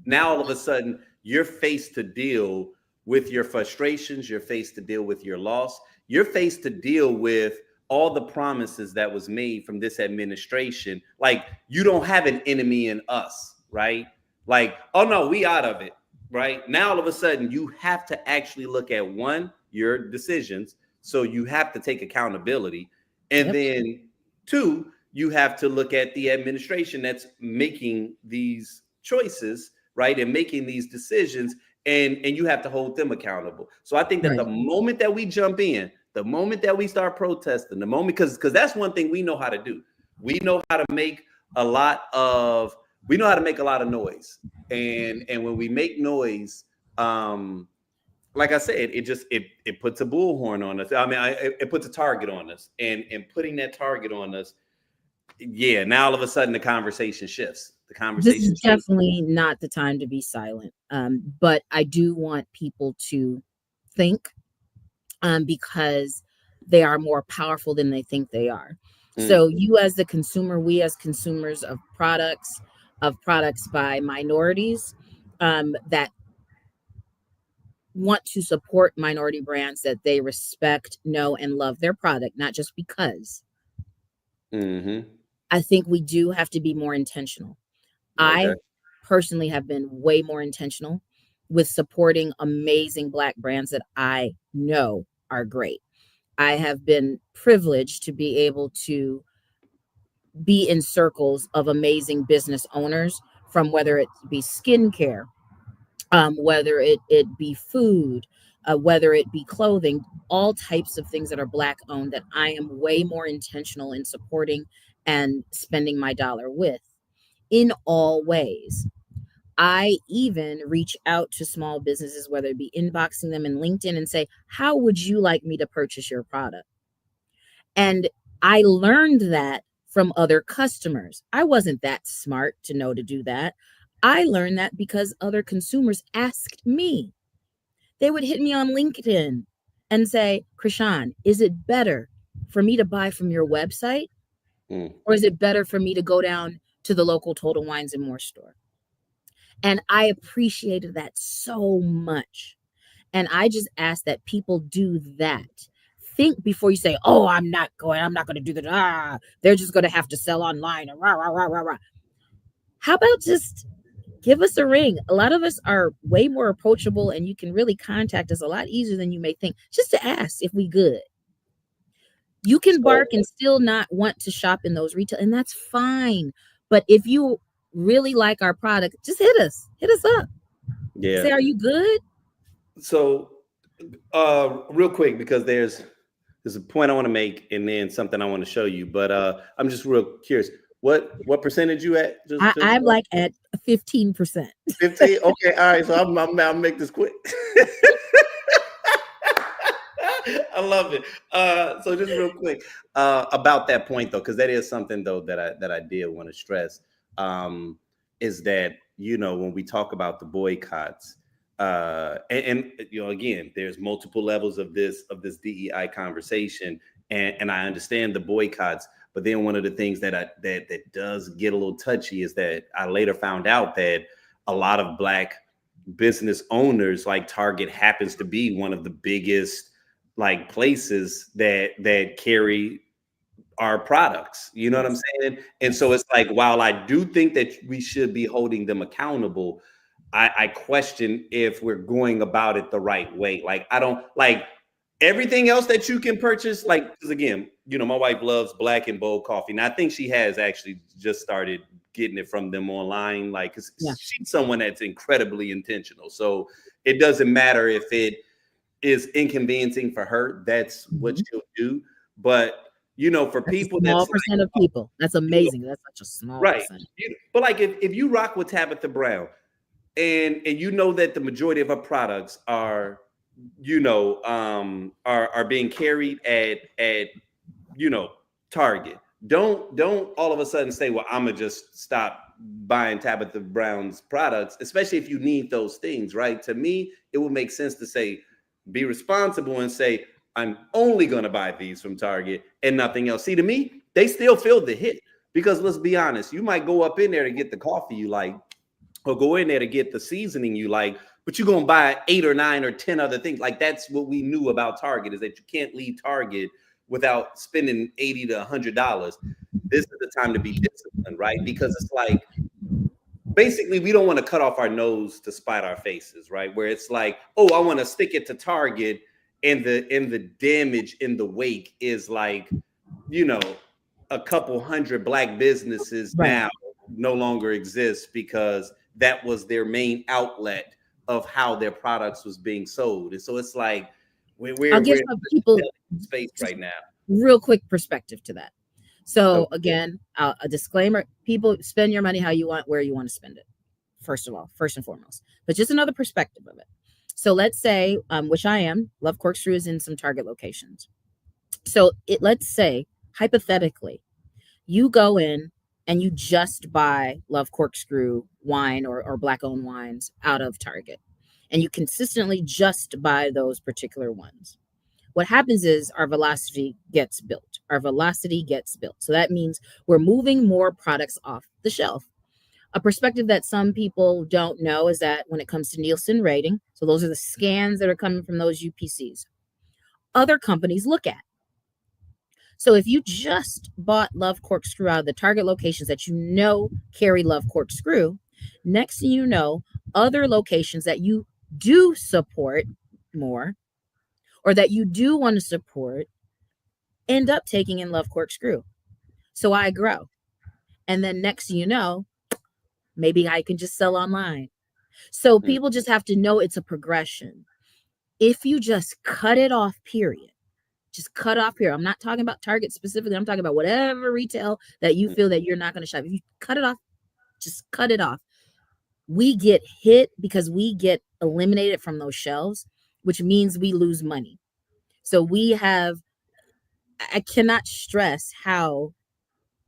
now all of a sudden you're faced to deal with your frustrations, you're faced to deal with your loss, you're faced to deal with all the promises that was made from this administration. Like, you don't have an enemy in us, right? Like, oh no, we out of it, right? Now all of a sudden you have to actually look at one, your decisions. So you have to take accountability. And then two, you have to look at the administration that's making these choices, right? And making these decisions. And you have to hold them accountable. So I think that the moment that we jump in, the moment that we start protesting, the moment, because that's one thing we know how to do. We know how to make a lot of noise. And when we make noise, like I said, it puts a bullhorn on us. I mean, it puts a target on us, and putting that target on us, yeah. Now all of a sudden the conversation shifts. This is definitely not the time to be silent. But I do want people to think, because they are more powerful than they think they are. So you as the consumer, we as consumers of products by minorities, that want to support minority brands that they respect, know, and love their product, not just because. I think we do have to be more intentional. I personally have been way more intentional with supporting amazing Black brands that I know are great. I have been privileged to be able to be in circles of amazing business owners, from whether it be skincare, whether it be food, whether it be clothing, all types of things that are Black owned that I am way more intentional in supporting and spending my dollar with in all ways. I even reach out to small businesses, whether it be inboxing them in LinkedIn and say, how would you like me to purchase your product? And I learned that from other customers. I wasn't that smart to know to do that. I learned that because other consumers asked me. They would hit me on LinkedIn and say, Krishan, is it better for me to buy from your website? Or is it better for me to go down to the local Total Wines and More store? And I appreciated that so much. And I just ask that people do that. Think before you say, oh, I'm not going to do that. They're just going to have to sell online. Rah, rah, rah, rah, rah. How about just give us a ring? A lot of us are way more approachable, and you can really contact us a lot easier than you may think, just to ask if we good. You can bark and still not want to shop in those retail, and that's fine. But if you really like our product, just hit us up. Yeah. Say, are you good? So real quick, because there's a point I want to make and then something I want to show you, but I'm just real curious. What percentage you at? I'm like at 15%. 15? Okay, all right. So I'll make this quick. I love it. So just real quick about that point though, because that is something though that I did want to stress, is that, you know, when we talk about the boycotts, and you know, again, there's multiple levels of this DEI conversation, and I understand the boycotts. But then one of the things that does get a little touchy is that I later found out that a lot of Black business owners, like Target happens to be one of the biggest like places that carry our products. You know what I'm saying? And so it's like, while I do think that we should be holding them accountable, I question if we're going about it the right way. Like, I don't like everything else that you can purchase. Like, because again, you know, my wife loves Black and Bold coffee. And I think she has actually just started getting it from them online. Like, cause she's someone that's incredibly intentional. So it doesn't matter if it is inconveniencing for her. That's what she'll do. But you know, for people, small percent of people, that's amazing. That's such a small percent. But like, if you rock with Tabitha Brown, and you know that the majority of her products are, you know, are being carried at you know, Target. Don't all of a sudden say, well, I'm gonna just stop buying Tabitha Brown's products, especially if you need those things, right? To me, it would make sense to say, be responsible and say, I'm only gonna buy these from Target and nothing else. See, to me, they still feel the hit, because let's be honest, you might go up in there to get the coffee you like, or go in there to get the seasoning you like, but you're going to buy 8 or 9 or 10 other things. Like, that's what we knew about Target, is that you can't leave Target without spending $80 to $100. This is the time to be disciplined, right? Because it's like, basically we don't want to cut off our nose to spite our faces, right? Where it's like, oh, I want to stick it to Target, and the damage in the wake is like, you know, a couple hundred black businesses Right. now no longer exist because that was their main outlet of how their products was being sold. And so it's like I'll give we're some people in space right now. real quick perspective to that. So Okay. again, a disclaimer: people, spend your money how you want, where you want to spend it. First of all, first and foremost, but just another perspective of it. So let's say, which I am, Love Corkscrew is in some Target locations. So let's say hypothetically, you go in and you just buy Love Corkscrew wine or black owned wines out of Target, and you consistently just buy those particular ones. What happens is our velocity gets built. So that means we're moving more products off the shelf. A perspective that some people don't know is that when it comes to Nielsen rating, so those are the scans that are coming from those UPCs, other companies look at. So if you just bought Love Corkscrew out of the Target locations that you know carry Love Corkscrew, next thing you know, other locations that you do support more or that you do want to support end up taking in Love Corkscrew. So I grow. And then next thing you know, maybe I can just sell online. So people just have to know it's a progression. If you just cut it off, period. Just cut off here. I'm not talking about Target specifically. I'm talking about whatever retail that you feel that you're not going to shop. If you cut it off, just cut it off. We get hit because we get eliminated from those shelves, which means we lose money. So I cannot stress how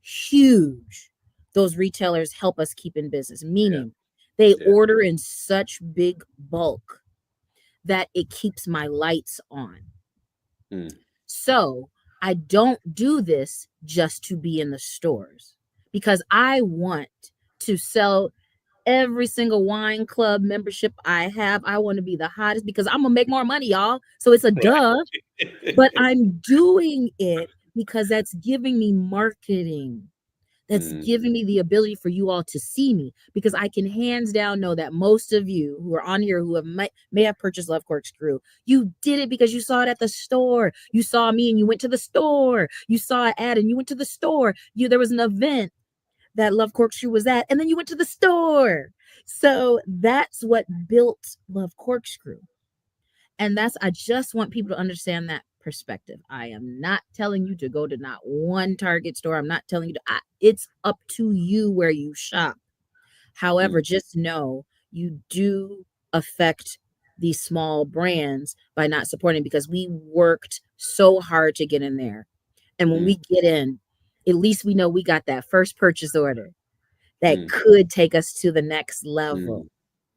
huge those retailers help us keep in business, meaning they order in such big bulk that it keeps my lights on. So I don't do this just to be in the stores because I want to sell every single wine club membership I have. I want to be the hottest because I'm gonna make more money, y'all. So it's a duh, but I'm doing it because that's giving me marketing. That's giving me the ability for you all to see me, because I can hands down know that most of you who are on here who may have purchased Love Corkscrew, you did it because you saw it at the store. You saw me and you went to the store. You saw an ad and you went to the store. There was an event that Love Corkscrew was at, and then you went to the store. So that's what built Love Corkscrew. And I just want people to understand that perspective. I am not telling you to go to not one Target store. I'm not telling you it's up to you where you shop. However, just know you do affect these small brands by not supporting, because we worked so hard to get in there. And when we get in, at least we know we got that first purchase order that could take us to the next level.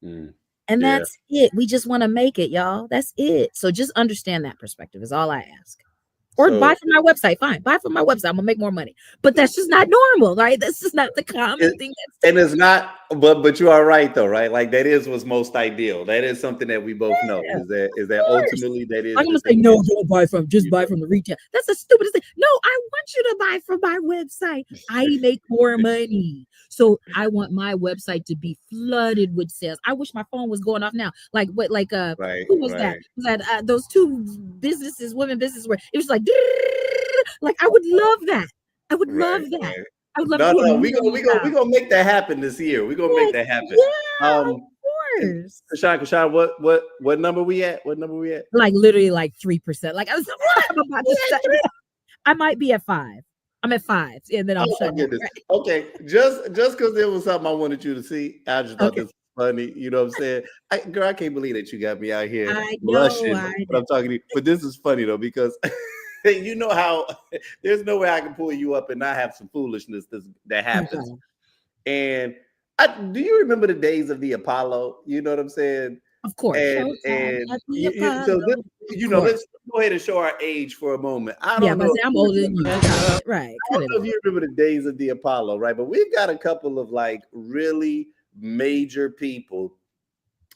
And that's it. We just want to make it, y'all. That's it. So just understand that perspective is all I ask. Or buy from my website. Fine. Buy from my website. I'm gonna make more money. But that's just not normal, right? That's just not the common thing. And it's not, but you are right though, right? Like that is what's most ideal. That is something that we both know. Is that ultimately that is. I'm gonna say no, don't buy from buy from the retail. That's the stupidest thing. No, I want you to buy from my website. I make more money. So I want my website to be flooded with sales. I wish my phone was going off now. Like what? Like who was that? Was that those two women businesses where it was like I would love that. I would love that. Right. I would love no, we gonna make that happen this year. We're gonna make that happen. Yeah, of course. Kashan, what number we at? What number we at? Like literally like 3%. Like I was about to say, I might be at 5. I'm at 5, and then I'm shutting it. Right? Okay, just because there was something I wanted you to see, I just thought this was funny. You know what I'm saying? Girl, I can't believe that you got me out here blushing. But I'm talking to you. But this is funny though, because you know how there's no way I can pull you up and not have some foolishness that happens. And do you remember the days of the Apollo? You know what I'm saying? Of course. So let's go ahead and show our age for a moment. I don't know. I'm older than you. Right. I don't know if you remember the days of the Apollo, right? But we've got a couple of like really major people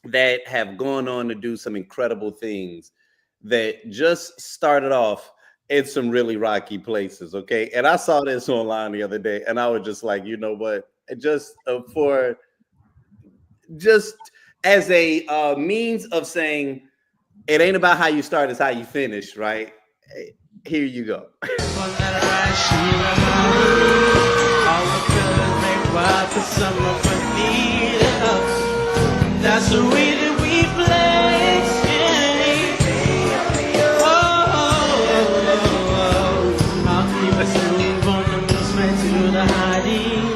that have gone on to do some incredible things that just started off in some really rocky places. Okay. And I saw this online the other day and I was just like, you know what? Just for just as a means of saying it ain't about how you start, it's how you finish, right? Hey, here you go. That's the way that we play. I'll keep us move on the movement to the hiding.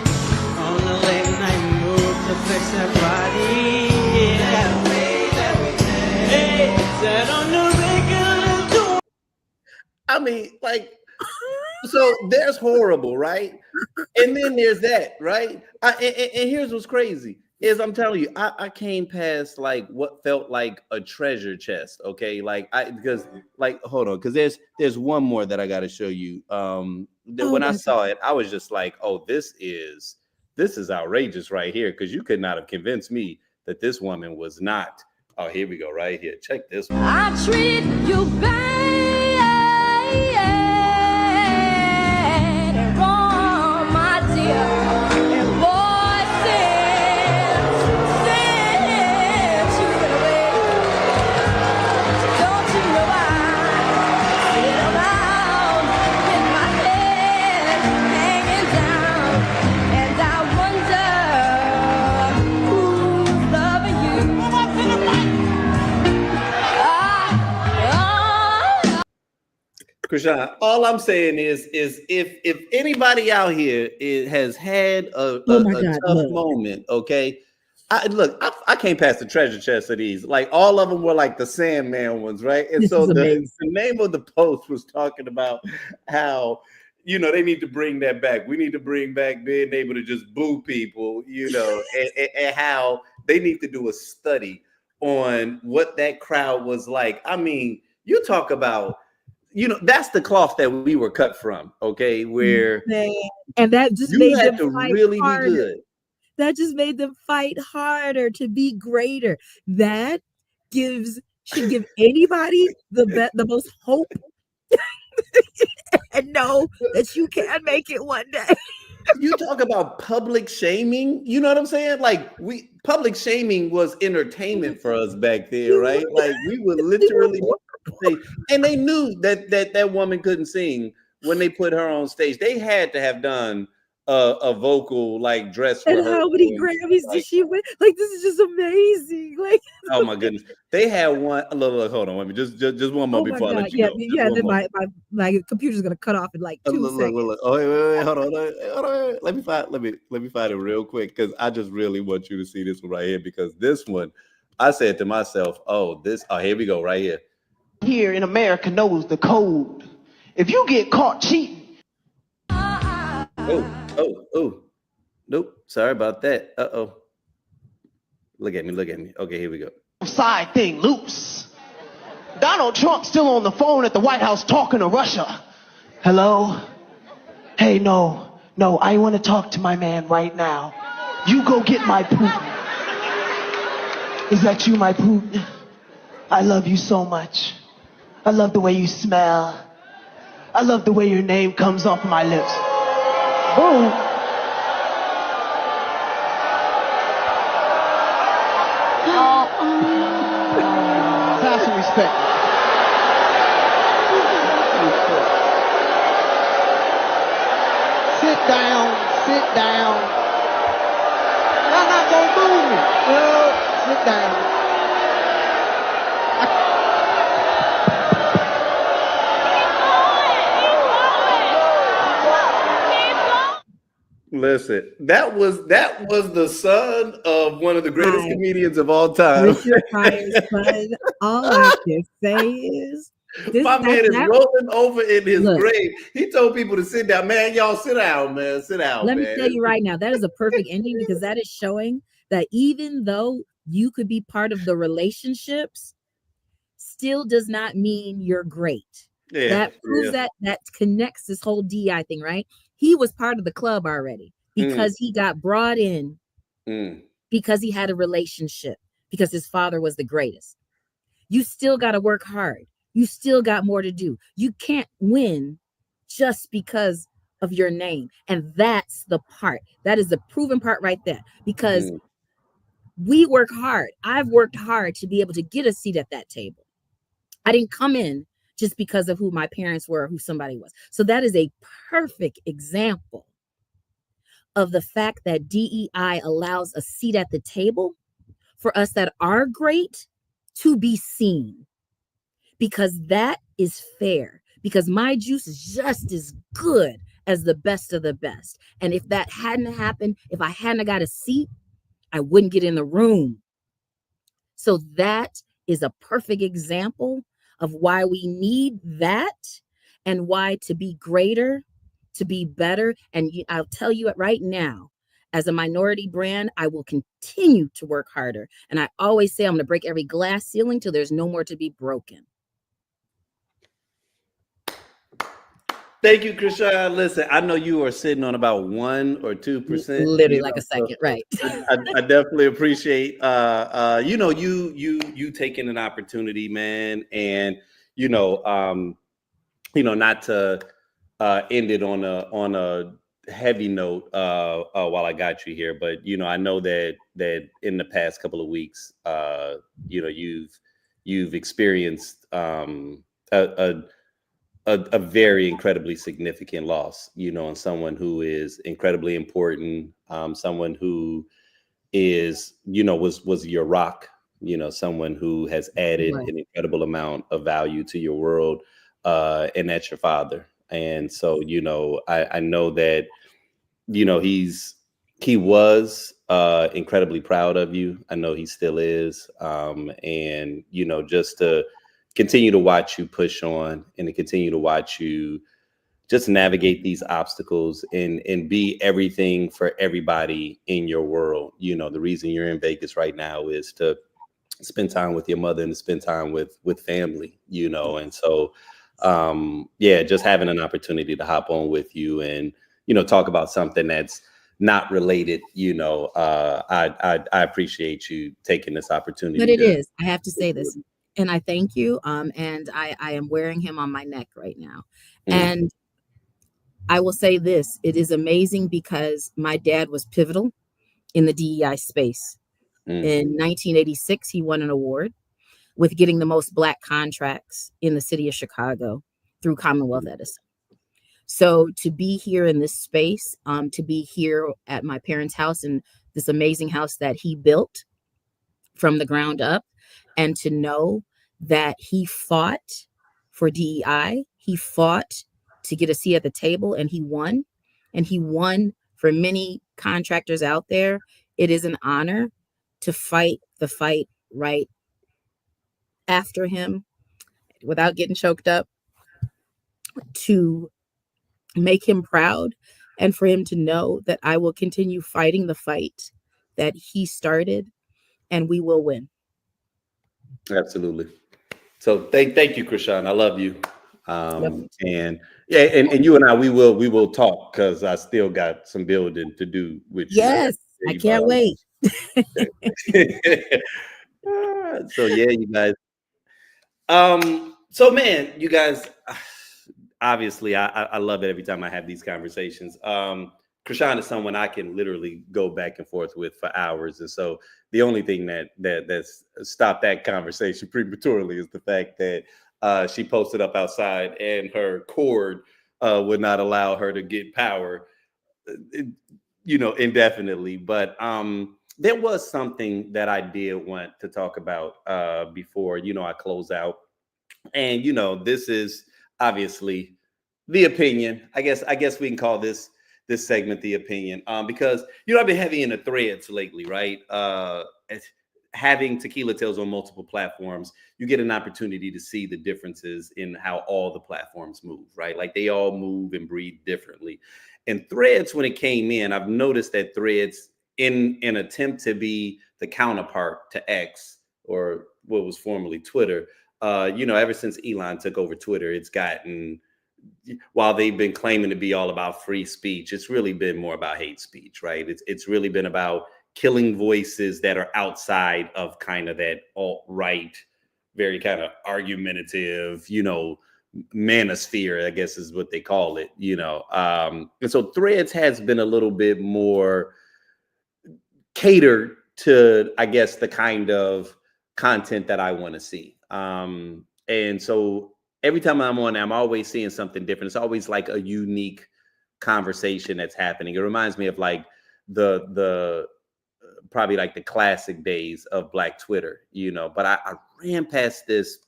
On the late night move to fix that body. Yeah. Hey, that on the regular. I mean, like, so there's horrible, right? And then there's that, right? And here's what's crazy is I'm telling you, I came past like what felt like a treasure chest. Okay, like because hold on, because there's one more that I got to show you. When I saw it, I was just like, oh, this is outrageous right here, because you could not have convinced me that this woman was not. Oh, here we go, right here. Check this one. I treat you bad and wrong, my dear. And voices send you away. Don't you know I sit around with my head hanging down, and I wonder who's loving you. Krishan, all I'm saying is if anybody out here has had a tough moment, okay, I came past the treasure chest of these. Like all of them were like the Sandman ones, right? And so the name of the post was talking about how, you know, they need to bring that back. We need to bring back being able to just boo people, you know, and how they need to do a study on what that crowd was like. I mean, you talk about, you know, that's the cloth that we were cut from, okay? Where and that just made them fight really harder. be good. That just made them fight harder to be greater. That should give anybody the most hope and know that you can make it one day. You talk about public shaming, you know what I'm saying? Like public shaming was entertainment for us back then, right? Like we would literally say, and they knew that woman couldn't sing when they put her on stage. They had to have done a vocal like dress and rehearsal. How many Grammys did she win? Like this is just amazing. Like oh my goodness, they had one. Look, hold on, let me just one more before I let you go. Then my computer's gonna cut off in like 2 seconds. Look. Oh wait, hold on. Let me find it real quick, because I just really want you to see this one right here, because this one, I said to myself, here we go, right here. Here in America knows the code. If you get caught cheating. Oh. Nope. Sorry about that. Look at me. Okay, here we go. Side thing loose. Donald Trump still on the phone at the White House talking to Russia. Hello? Hey, no, I want to talk to my man right now. You go get my Putin. Is that you, my Putin? I love you so much. I love the way you smell. I love the way your name comes off my lips. Boom. Have some respect. Sit down. Y'all not gonna move me. No, sit down. Listen, that was the son of one of the greatest comedians of all time. Richard Pryor's son. All I can say is my man is rolling over in his grave. He told people to sit down. Man, y'all sit down, man. Sit down. Let me tell you right now, that is a perfect ending, because that is showing that even though you could be part of the relationships, still does not mean you're great. Yeah, that proves that connects this whole DI thing, right? He was part of the club already because he got brought in because he had a relationship, because his father was the greatest. You still got to work hard. You still got more to do. You can't win just because of your name. And that's the part. That is the proven part right there. Because We work hard. I've worked hard to be able to get a seat at that table. I didn't come in just because of who my parents were or who somebody was. So that is a perfect example of the fact that DEI allows a seat at the table for us that are great to be seen, because that is fair, because my juice is just as good as the best of the best. And if that hadn't happened, if I hadn't got a seat, I wouldn't get in the room. So that is a perfect example of why we need that, and why to be greater, to be better. And I'll tell you it right now, as a minority brand, I will continue to work harder. And I always say I'm going to break every glass ceiling till there's no more to be broken. Thank you, Krishan. Listen, I know you are sitting on about 1 or 2%. Literally like a second, right? I definitely appreciate you taking an opportunity, man, and not to end it on a heavy note while I got you here, but I know that in the past couple of weeks, you've experienced a very incredibly significant loss, and someone who is incredibly important, someone who is, was your rock, someone who has added Right. an incredible amount of value to your world, and that's your father. And so, I know that, he was incredibly proud of you. I know he still is. And, just to continue to watch you push on and to continue to watch you just navigate these obstacles and be everything for everybody in your world. The reason you're in Vegas right now is to spend time with your mother and to spend time with family, and so just having an opportunity to hop on with you and talk about something that's not related, I appreciate you taking this opportunity. But it is, I have to say this, and I thank you. And I am wearing him on my neck right now. And I will say this, it is amazing because my dad was pivotal in the DEI space. In 1986, he won an award with getting the most Black contracts in the city of Chicago through Commonwealth Edison. So to be here in this space, to be here at my parents' house in this amazing house that he built from the ground up, and to know that he fought for DEI, he fought to get a seat at the table, and he won. And he won for many contractors out there. It is an honor to fight the fight right after him without getting choked up, to make him proud, and for him to know that I will continue fighting the fight that he started, and we will win. Absolutely. So thank you, Krishan. I love you. And yeah, and you and I, we will talk, because I still got some building to do with you. Yes, I can't wait. So yeah, you guys. So man, you guys, obviously I love it every time I have these conversations. Krishan is someone I can literally go back and forth with for hours. And so the only thing that's stopped that conversation prematurely is the fact that she posted up outside and her cord would not allow her to get power, indefinitely. But there was something that I did want to talk about before, I close out. And, this is obviously the opinion. I guess we can call this segment the opinion, because I've been heavy in the threads lately, right? Having Tequila Tales on multiple platforms, you get an opportunity to see the differences in how all the platforms move, right? Like they all move and breathe differently. And Threads, when it came in, I've noticed that Threads, in an attempt to be the counterpart to X, or what was formerly Twitter, ever since Elon took over Twitter, it's gotten, while they've been claiming to be all about free speech, it's really been more about hate speech, right? It's really been about killing voices that are outside of kind of that alt-right, very kind of argumentative, manosphere, I guess is what they call it, and so Threads has been a little bit more catered to, I guess, the kind of content that I want to see. And so every time I'm on, I'm always seeing something different. It's always like a unique conversation that's happening. It reminds me of like the probably like the classic days of Black Twitter, But I ran past this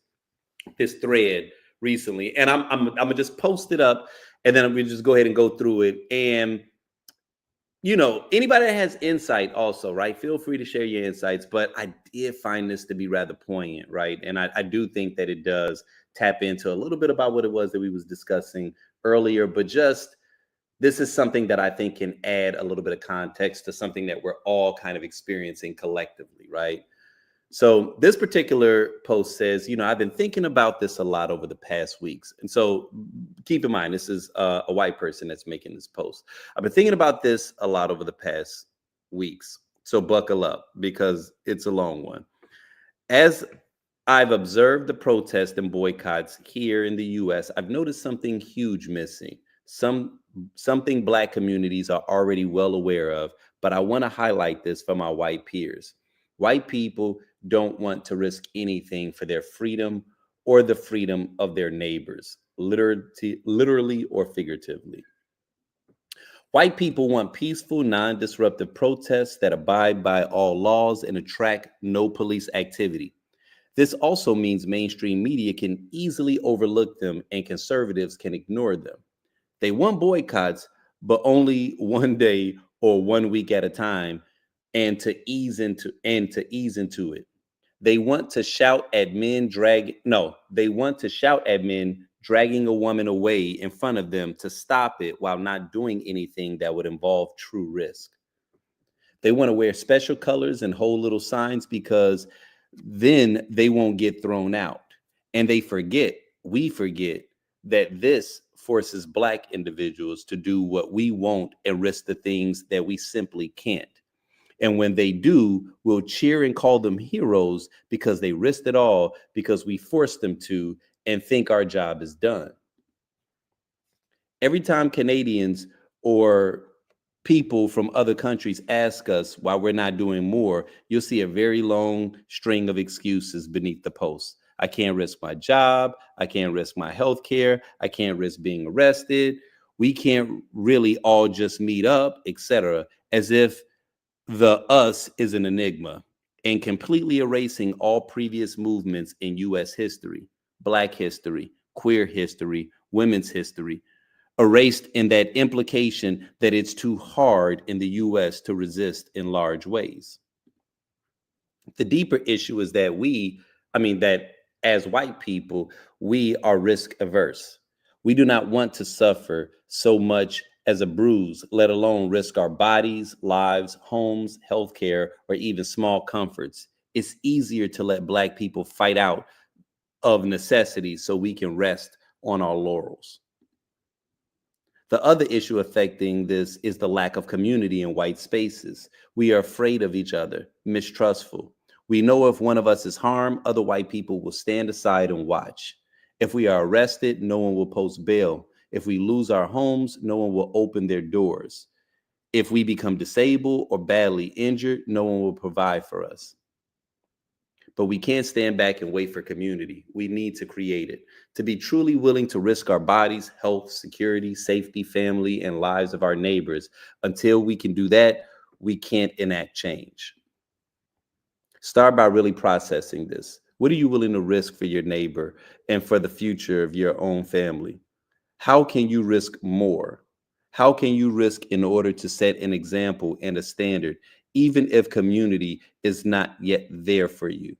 thread recently, and I'm gonna just post it up, and then we just go ahead and go through it. And anybody that has insight also, right? Feel free to share your insights. But I did find this to be rather poignant, right? And I do think that it does tap into a little bit about what it was that we was discussing earlier, but just this is something that I think can add a little bit of context to something that we're all kind of experiencing collectively, right? So this particular post says, I've been thinking about this a lot over the past weeks. And so keep in mind, this is a white person that's making this post. I've been thinking about this a lot over the past weeks. So buckle up because it's a long one. As I've observed the protests and boycotts here in the US, I've noticed something huge missing. Something Black communities are already well aware of, but I want to highlight this for my white peers. White people don't want to risk anything for their freedom or the freedom of their neighbors, literally or figuratively. White people want peaceful, non-disruptive protests that abide by all laws and attract no police activity. This also means mainstream media can easily overlook them and conservatives can ignore them. They want boycotts, but only one day or 1 week at a time, and to ease into it. They want to shout at men dragging a woman away in front of them to stop it while not doing anything that would involve true risk. They want to wear special colors and hold little signs because then they won't get thrown out. And we forget that this forces Black individuals to do what we won't and risk the things that we simply can't. And when they do, we'll cheer and call them heroes because they risked it all because we forced them to and think our job is done. Every time Canadians or people from other countries ask us why we're not doing more, you'll see a very long string of excuses beneath the post. I can't risk my job. I can't risk my health care. I can't risk being arrested. We can't really all just meet up, etc. As if the us is an enigma, and completely erasing all previous movements in U.S. history, Black history, queer history, women's history, erased in that implication that it's too hard in the U.S. to resist in large ways. The deeper issue is that that as white people, we are risk averse. We do not want to suffer so much as a bruise, let alone risk our bodies, lives, homes, healthcare, or even small comforts. It's easier to let Black people fight out of necessity so we can rest on our laurels. The other issue affecting this is the lack of community in white spaces. We are afraid of each other, mistrustful. We know if one of us is harmed, other white people will stand aside and watch. If we are arrested, no one will post bail. If we lose our homes, no one will open their doors. If we become disabled or badly injured, no one will provide for us. But we can't stand back and wait for community. We need to create it. To be truly willing to risk our bodies, health, security, safety, family, and lives of our neighbors. Until we can do that, we can't enact change. Start by really processing this. What are you willing to risk for your neighbor and for the future of your own family? How can you risk more? How can you risk in order to set an example and a standard, even if community is not yet there for you?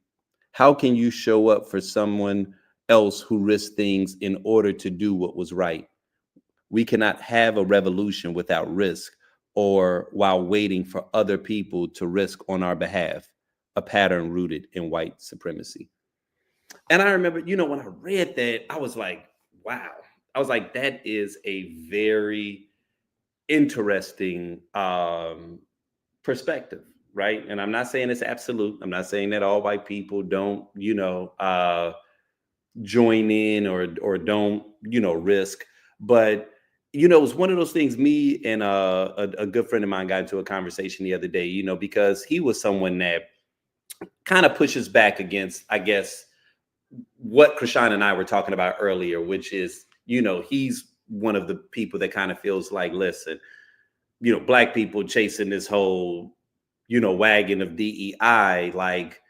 How can you show up for someone else who risked things in order to do what was right? We cannot have a revolution without risk or while waiting for other people to risk on our behalf, a pattern rooted in white supremacy. And I remember, when I read that, I was like, wow. I was like, that is a very interesting perspective, right? And I'm not saying it's absolute. I'm not saying that all white people don't, join in or don't, risk. But it was one of those things. Me and a good friend of mine got into a conversation the other day, because he was someone that kind of pushes back against, I guess, what Krishan and I were talking about earlier, which is, he's one of the people that kind of feels like, listen, Black people chasing this whole, wagon of DEI, like,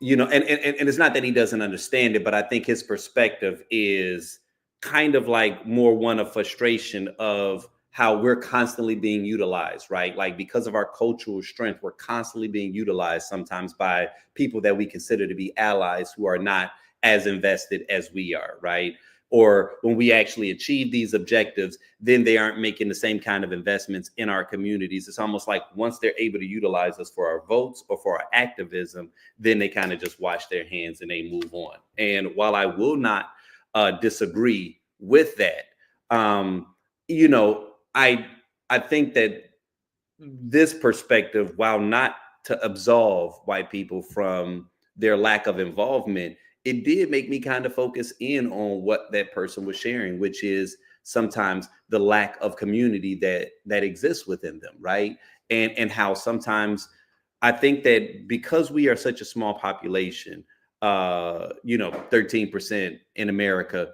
and it's not that he doesn't understand it, but I think his perspective is kind of like more one of frustration of how we're constantly being utilized, right? Like, because of our cultural strength, we're constantly being utilized sometimes by people that we consider to be allies who are not as invested as we are, right? Or when we actually achieve these objectives, then they aren't making the same kind of investments in our communities. It's almost like once they're able to utilize us for our votes or for our activism, then they kind of just wash their hands and they move on. And while I will not disagree with that, I think that this perspective, while not to absolve white people from their lack of involvement, it did make me kind of focus in on what that person was sharing, which is sometimes the lack of community that exists within them, right? And how sometimes I think that because we are such a small population, 13% in America,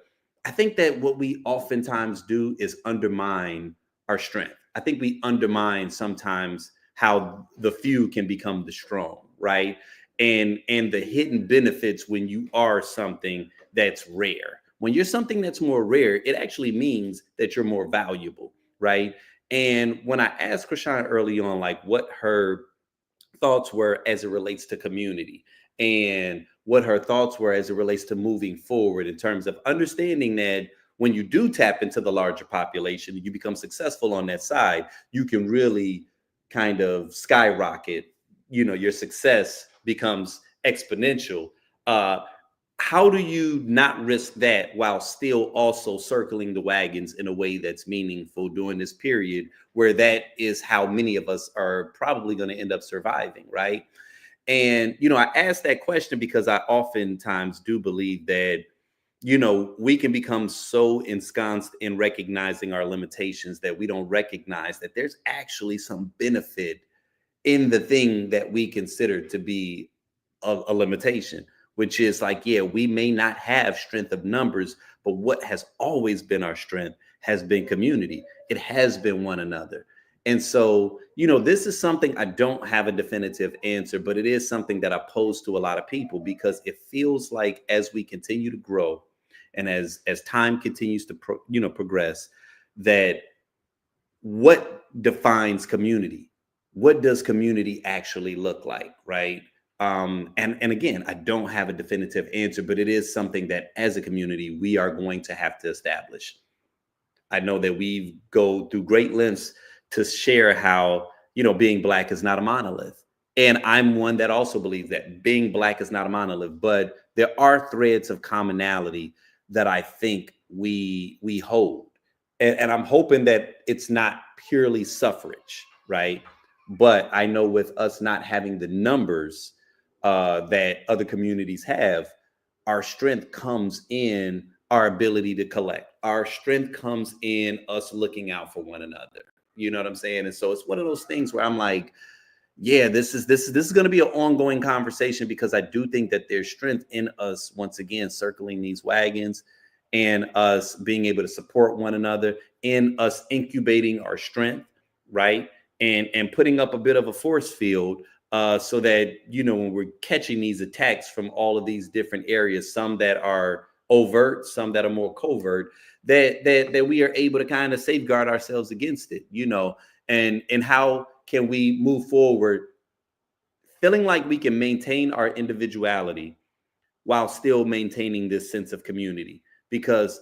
I think that what we oftentimes do is undermine our strength. I think we undermine sometimes how the few can become the strong, right? And the hidden benefits when you are something that's rare. When you're something that's more rare, it actually means that you're more valuable, right? And when I asked Krishan early on, like, what her thoughts were as it relates to community and what her thoughts were as it relates to moving forward in terms of understanding that when you do tap into the larger population, you become successful on that side, you can really kind of skyrocket, your success becomes exponential. How do you not risk that while still also circling the wagons in a way that's meaningful during this period where that is how many of us are probably going to end up surviving, right? And, I ask that question because I oftentimes do believe that, we can become so ensconced in recognizing our limitations that we don't recognize that there's actually some benefit in the thing that we consider to be a limitation, which is like, yeah, we may not have strength of numbers, but what has always been our strength has been community. It has been one another. And so, this is something I don't have a definitive answer, but it is something that I pose to a lot of people because it feels like as we continue to grow and as time continues to progress, that what defines community? What does community actually look like, right? And again, I don't have a definitive answer, but it is something that as a community, we are going to have to establish. I know that we go through great lengths to share how, being Black is not a monolith. And I'm one that also believes that being Black is not a monolith, but there are threads of commonality that I think we hold. And I'm hoping that it's not purely suffrage, right? But I know with us not having the numbers that other communities have, our strength comes in our ability to collect. Our strength comes in us looking out for one another. You know what I'm saying? And so it's one of those things where I'm like, yeah, this is going to be an ongoing conversation because I do think that there's strength in us once again circling these wagons and us being able to support one another, in us incubating our strength, right? And putting up a bit of a force field so that, when we're catching these attacks from all of these different areas, some that are overt, some that are more covert, that we are able to kind of safeguard ourselves against it, and how can we move forward feeling like we can maintain our individuality while still maintaining this sense of community? Because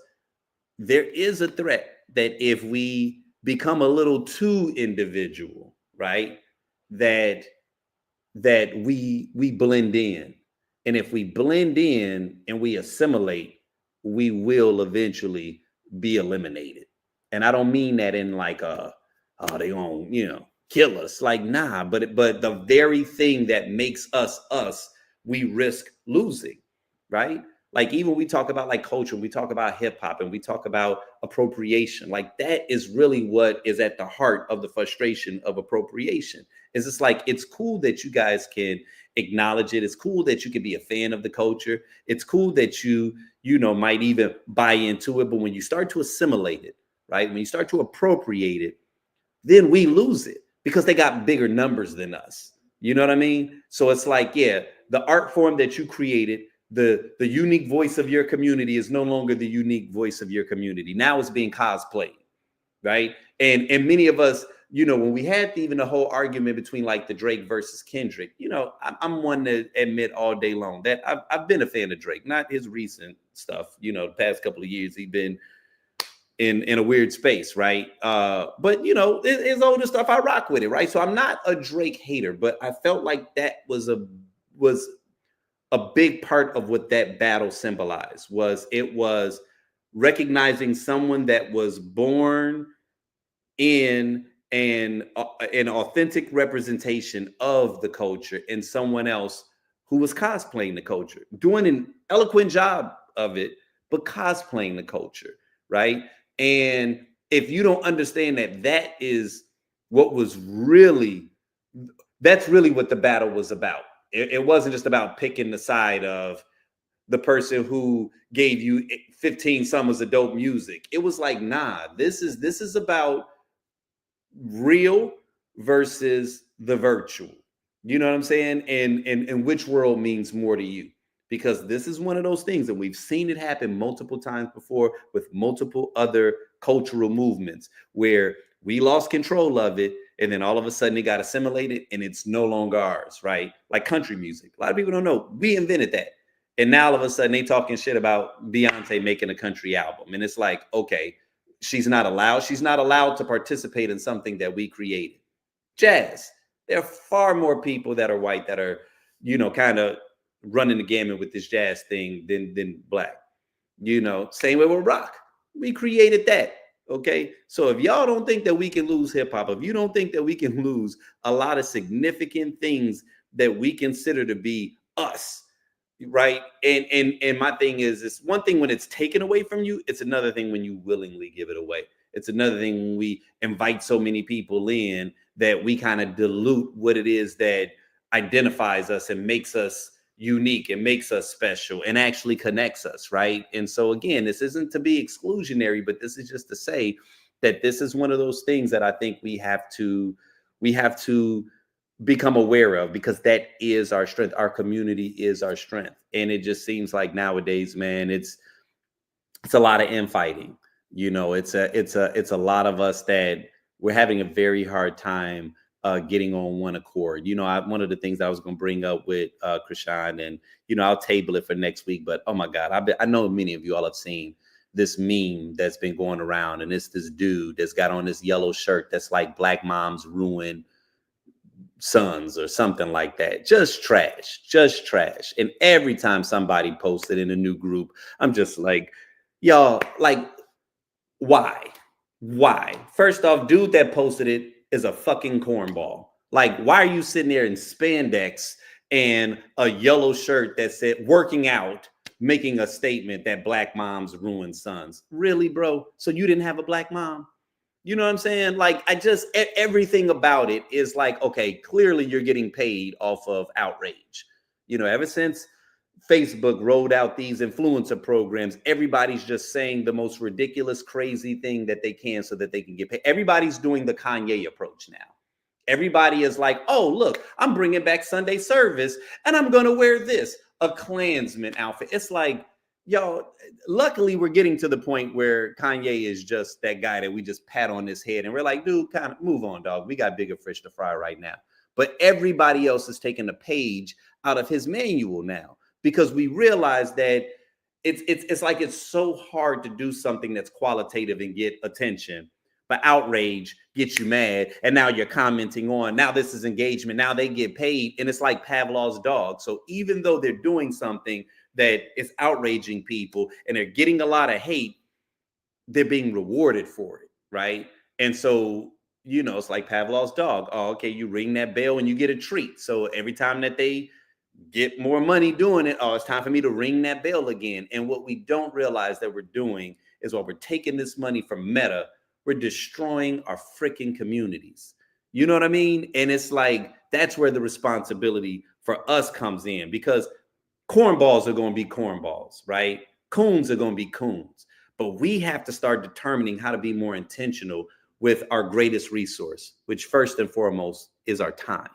there is a threat that if we become a little too individual, right, that we blend in. And if we blend in and we assimilate, we will eventually be eliminated. And I don't mean that in like they gonna, kill us. Like, nah, but the very thing that makes us us, we risk losing, right? Like even we talk about like culture, we talk about hip hop, and we talk about appropriation. Like that is really what is at the heart of the frustration of appropriation. Is it's like it's cool that you guys can acknowledge it. It's cool that you can be a fan of the culture. It's cool that you know might even buy into it. But when you start to assimilate it, right? When you start to appropriate it, then we lose it because they got bigger numbers than us. You know what I mean? So it's like, yeah, the art form that you created, the unique voice of your community is no longer the unique voice of your community. Now it's being cosplayed, right? And many of us, you know, when we had even the whole argument between like the Drake versus Kendrick, you know, I'm one to admit all day long that I've been a fan of Drake, not his recent stuff. You know, the past couple of years he's been in a weird space, right? But you know, his older stuff, I rock with it, right? So I'm not a Drake hater, but I felt like that was a big part of what that battle symbolized. It was recognizing someone that was born in an authentic representation of the culture and someone else who was cosplaying the culture, doing an eloquent job of it, but cosplaying the culture, right? And if you don't understand that that is what was really, that's really what the battle was about. It wasn't just about picking the side of the person who gave you 15 summers of dope music. It was like, nah, this is about real versus the virtual. You know what I'm saying? And which world means more to you? Because this is one of those things, and we've seen it happen multiple times before with multiple other cultural movements where we lost control of it, and then all of a sudden it got assimilated and it's no longer ours, right? Like country music. A lot of people don't know. We invented that. And now all of a sudden they talking shit about Beyonce making a country album. And it's like, okay, she's not allowed to participate in something that we created. Jazz. There are far more people that are white that are, you know, kind of running the gamut with this jazz thing than black. You know, same way with rock. We created that. Okay. So if y'all don't think that we can lose hip hop, if you don't think that we can lose a lot of significant things that we consider to be us, right? And my thing is, it's one thing when it's taken away from you, it's another thing when you willingly give it away. It's another thing when we invite so many people in that we kind of dilute what it is that identifies us and makes us unique and makes us special and actually connects us, right? And so again, this isn't to be exclusionary, but this is just to say that this is one of those things that I think we have to become aware of, because that is our strength. Our community is our strength. And it just seems like nowadays, man, it's a lot of infighting. You know, it's a lot of us that we're having a very hard time getting on one accord. You know, one of the things I was going to bring up with Krishan, and, you know, I'll table it for next week, but oh my God, I know many of you all have seen this meme that's been going around, and it's this dude that's got on this yellow shirt that's like black moms ruin sons or something like that. Just trash. And every time somebody posted in a new group, I'm just like, y'all, like, why? First off, dude that posted it is a fucking cornball. Like, why are you sitting there in spandex and a yellow shirt that said working out, making a statement that black moms ruin sons? Really, bro? So you didn't have a black mom? You know what I'm saying? Like, everything about it is like, okay, clearly you're getting paid off of outrage. You know, ever since Facebook rolled out these influencer programs, everybody's just saying the most ridiculous, crazy thing that they can so that they can get paid. Everybody's doing the Kanye approach now. Everybody is like, oh, look, I'm bringing back Sunday service and I'm going to wear this, a Klansman outfit. It's like, yo, luckily we're getting to the point where Kanye is just that guy that we just pat on his head and we're like, dude, kind of move on, dog. We got bigger fish to fry right now. But everybody else is taking a page out of his manual now, because we realize that it's like it's so hard to do something that's qualitative and get attention, but outrage gets you mad. And now you're commenting on, now this is engagement. Now they get paid. And it's like Pavlov's dog. So even though they're doing something that is outraging people and they're getting a lot of hate, they're being rewarded for it, right? And so, you know, it's like Pavlov's dog. Oh, okay, you ring that bell and you get a treat. So every time that they get more money doing it. Oh, it's time for me to ring that bell again. And what we don't realize that we're doing is while we're taking this money from Meta, we're destroying our freaking communities. You know what I mean? And it's like, that's where the responsibility for us comes in, because cornballs are going to be cornballs, right? Coons are going to be coons. But we have to start determining how to be more intentional with our greatest resource, which first and foremost is our time.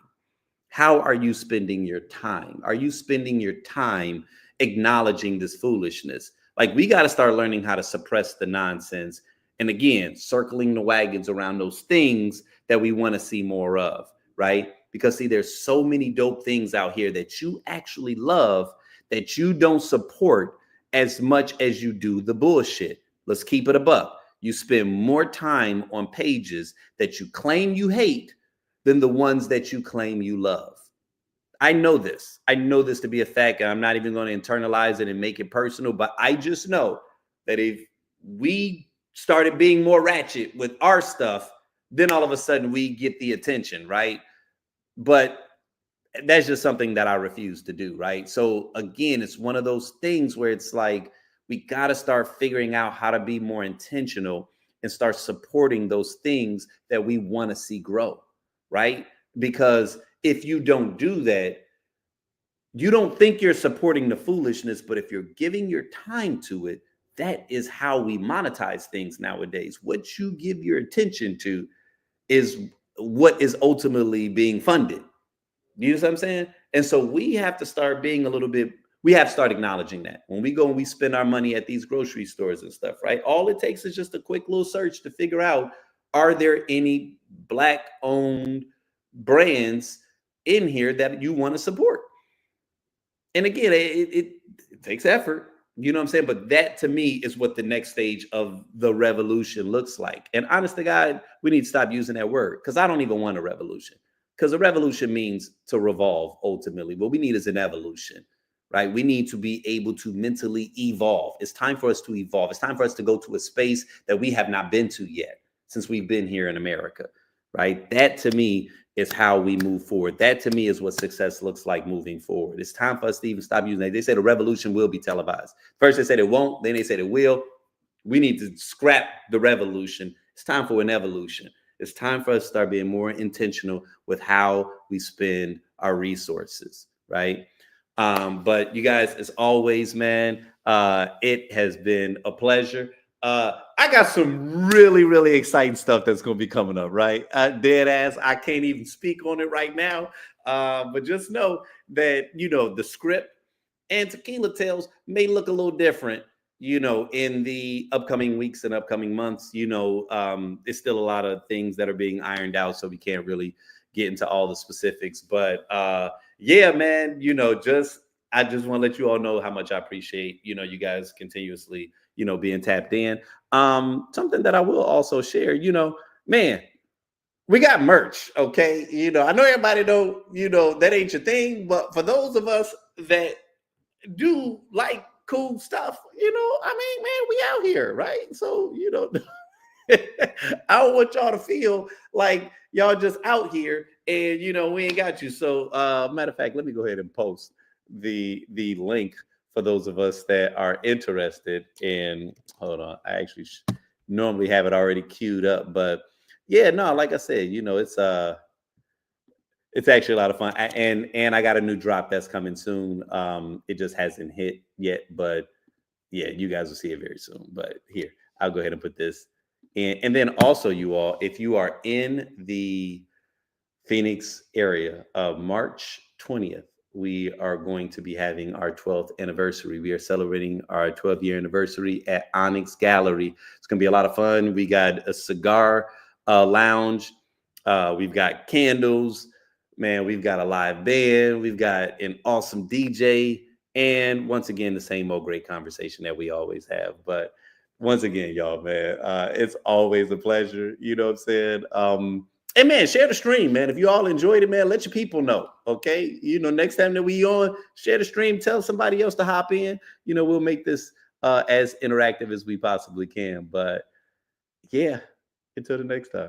How are you spending your time? Are you spending your time acknowledging this foolishness? Like, we got to start learning how to suppress the nonsense. And again, circling the wagons around those things that we want to see more of, right? Because see, there's so many dope things out here that you actually love that you don't support as much as you do the bullshit. Let's keep it a buck. You spend more time on pages that you claim you hate than the ones that you claim you love. I know this. I know this to be a fact, and I'm not even going to internalize it and make it personal, but I just know that if we started being more ratchet with our stuff, then all of a sudden we get the attention, right? But that's just something that I refuse to do, right? So again, it's one of those things where it's like, we got to start figuring out how to be more intentional and start supporting those things that we want to see grow, right? Because if you don't do that, you don't think you're supporting the foolishness, but if you're giving your time to it, that is how we monetize things nowadays. What you give your attention to is what is ultimately being funded. You know what I'm saying? And so we have to start being a little bit, we have to start acknowledging that when we go and we spend our money at these grocery stores and stuff, right? All it takes is just a quick little search to figure out, are there any Black owned brands in here that you want to support? And again, it takes effort, you know what I'm saying? But that to me is what the next stage of the revolution looks like. And honest to God, we need to stop using that word, because I don't even want a revolution, because a revolution means to revolve ultimately. What we need is an evolution, right? We need to be able to mentally evolve. It's time for us to evolve. It's time for us to go to a space that we have not been to yet since we've been here in America, right? That to me is how we move forward. That to me is what success looks like moving forward. It's time for us to even stop using that. They said a revolution will be televised. First they said it won't, then they said it will. We need to scrap the revolution. It's time for an evolution. It's time for us to start being more intentional with how we spend our resources, right? But you guys, as always, man, it has been a pleasure. I got some really, really exciting stuff that's going to be coming up, right? Dead ass. I can't even speak on it right now. But just know that, you know, the script and Tequila Tales may look a little different, you know, in the upcoming weeks and upcoming months. You know, there's still a lot of things that are being ironed out, so we can't really get into all the specifics. But yeah, man, you know, I just want to let you all know how much I appreciate, you know, you guys continuously, you know, being tapped in. Something that I will also share, you know, man, we got merch, okay? You know, I know everybody don't, you know, that ain't your thing, but for those of us that do like cool stuff, you know, I mean, man, we out here, right? So, you know, I don't want y'all to feel like y'all just out here and, you know, we ain't got you. So, matter of fact, let me go ahead and post the link for those of us that are interested in. Hold on, I actually normally have it already queued up, but yeah, no, like I said, you know, it's actually a lot of fun. And I got a new drop that's coming soon. It just hasn't hit yet, but yeah, you guys will see it very soon. But here, I'll go ahead and put this in. And then also, you all, if you are in the Phoenix area, March 20th, we are going to be having our 12th anniversary. We are celebrating our 12th year anniversary at Onyx Gallery. It's going to be a lot of fun. We got a cigar lounge. We've got candles. Man, we've got a live band. We've got an awesome DJ. And once again, the same old great conversation that we always have. But once again, y'all, man, it's always a pleasure. You know what I'm saying? And man, share the stream, man. If you all enjoyed it, man, let your people know. Okay. You know, next time that we on, share the stream, tell somebody else to hop in. You know, we'll make this as interactive as we possibly can. But yeah, until the next time.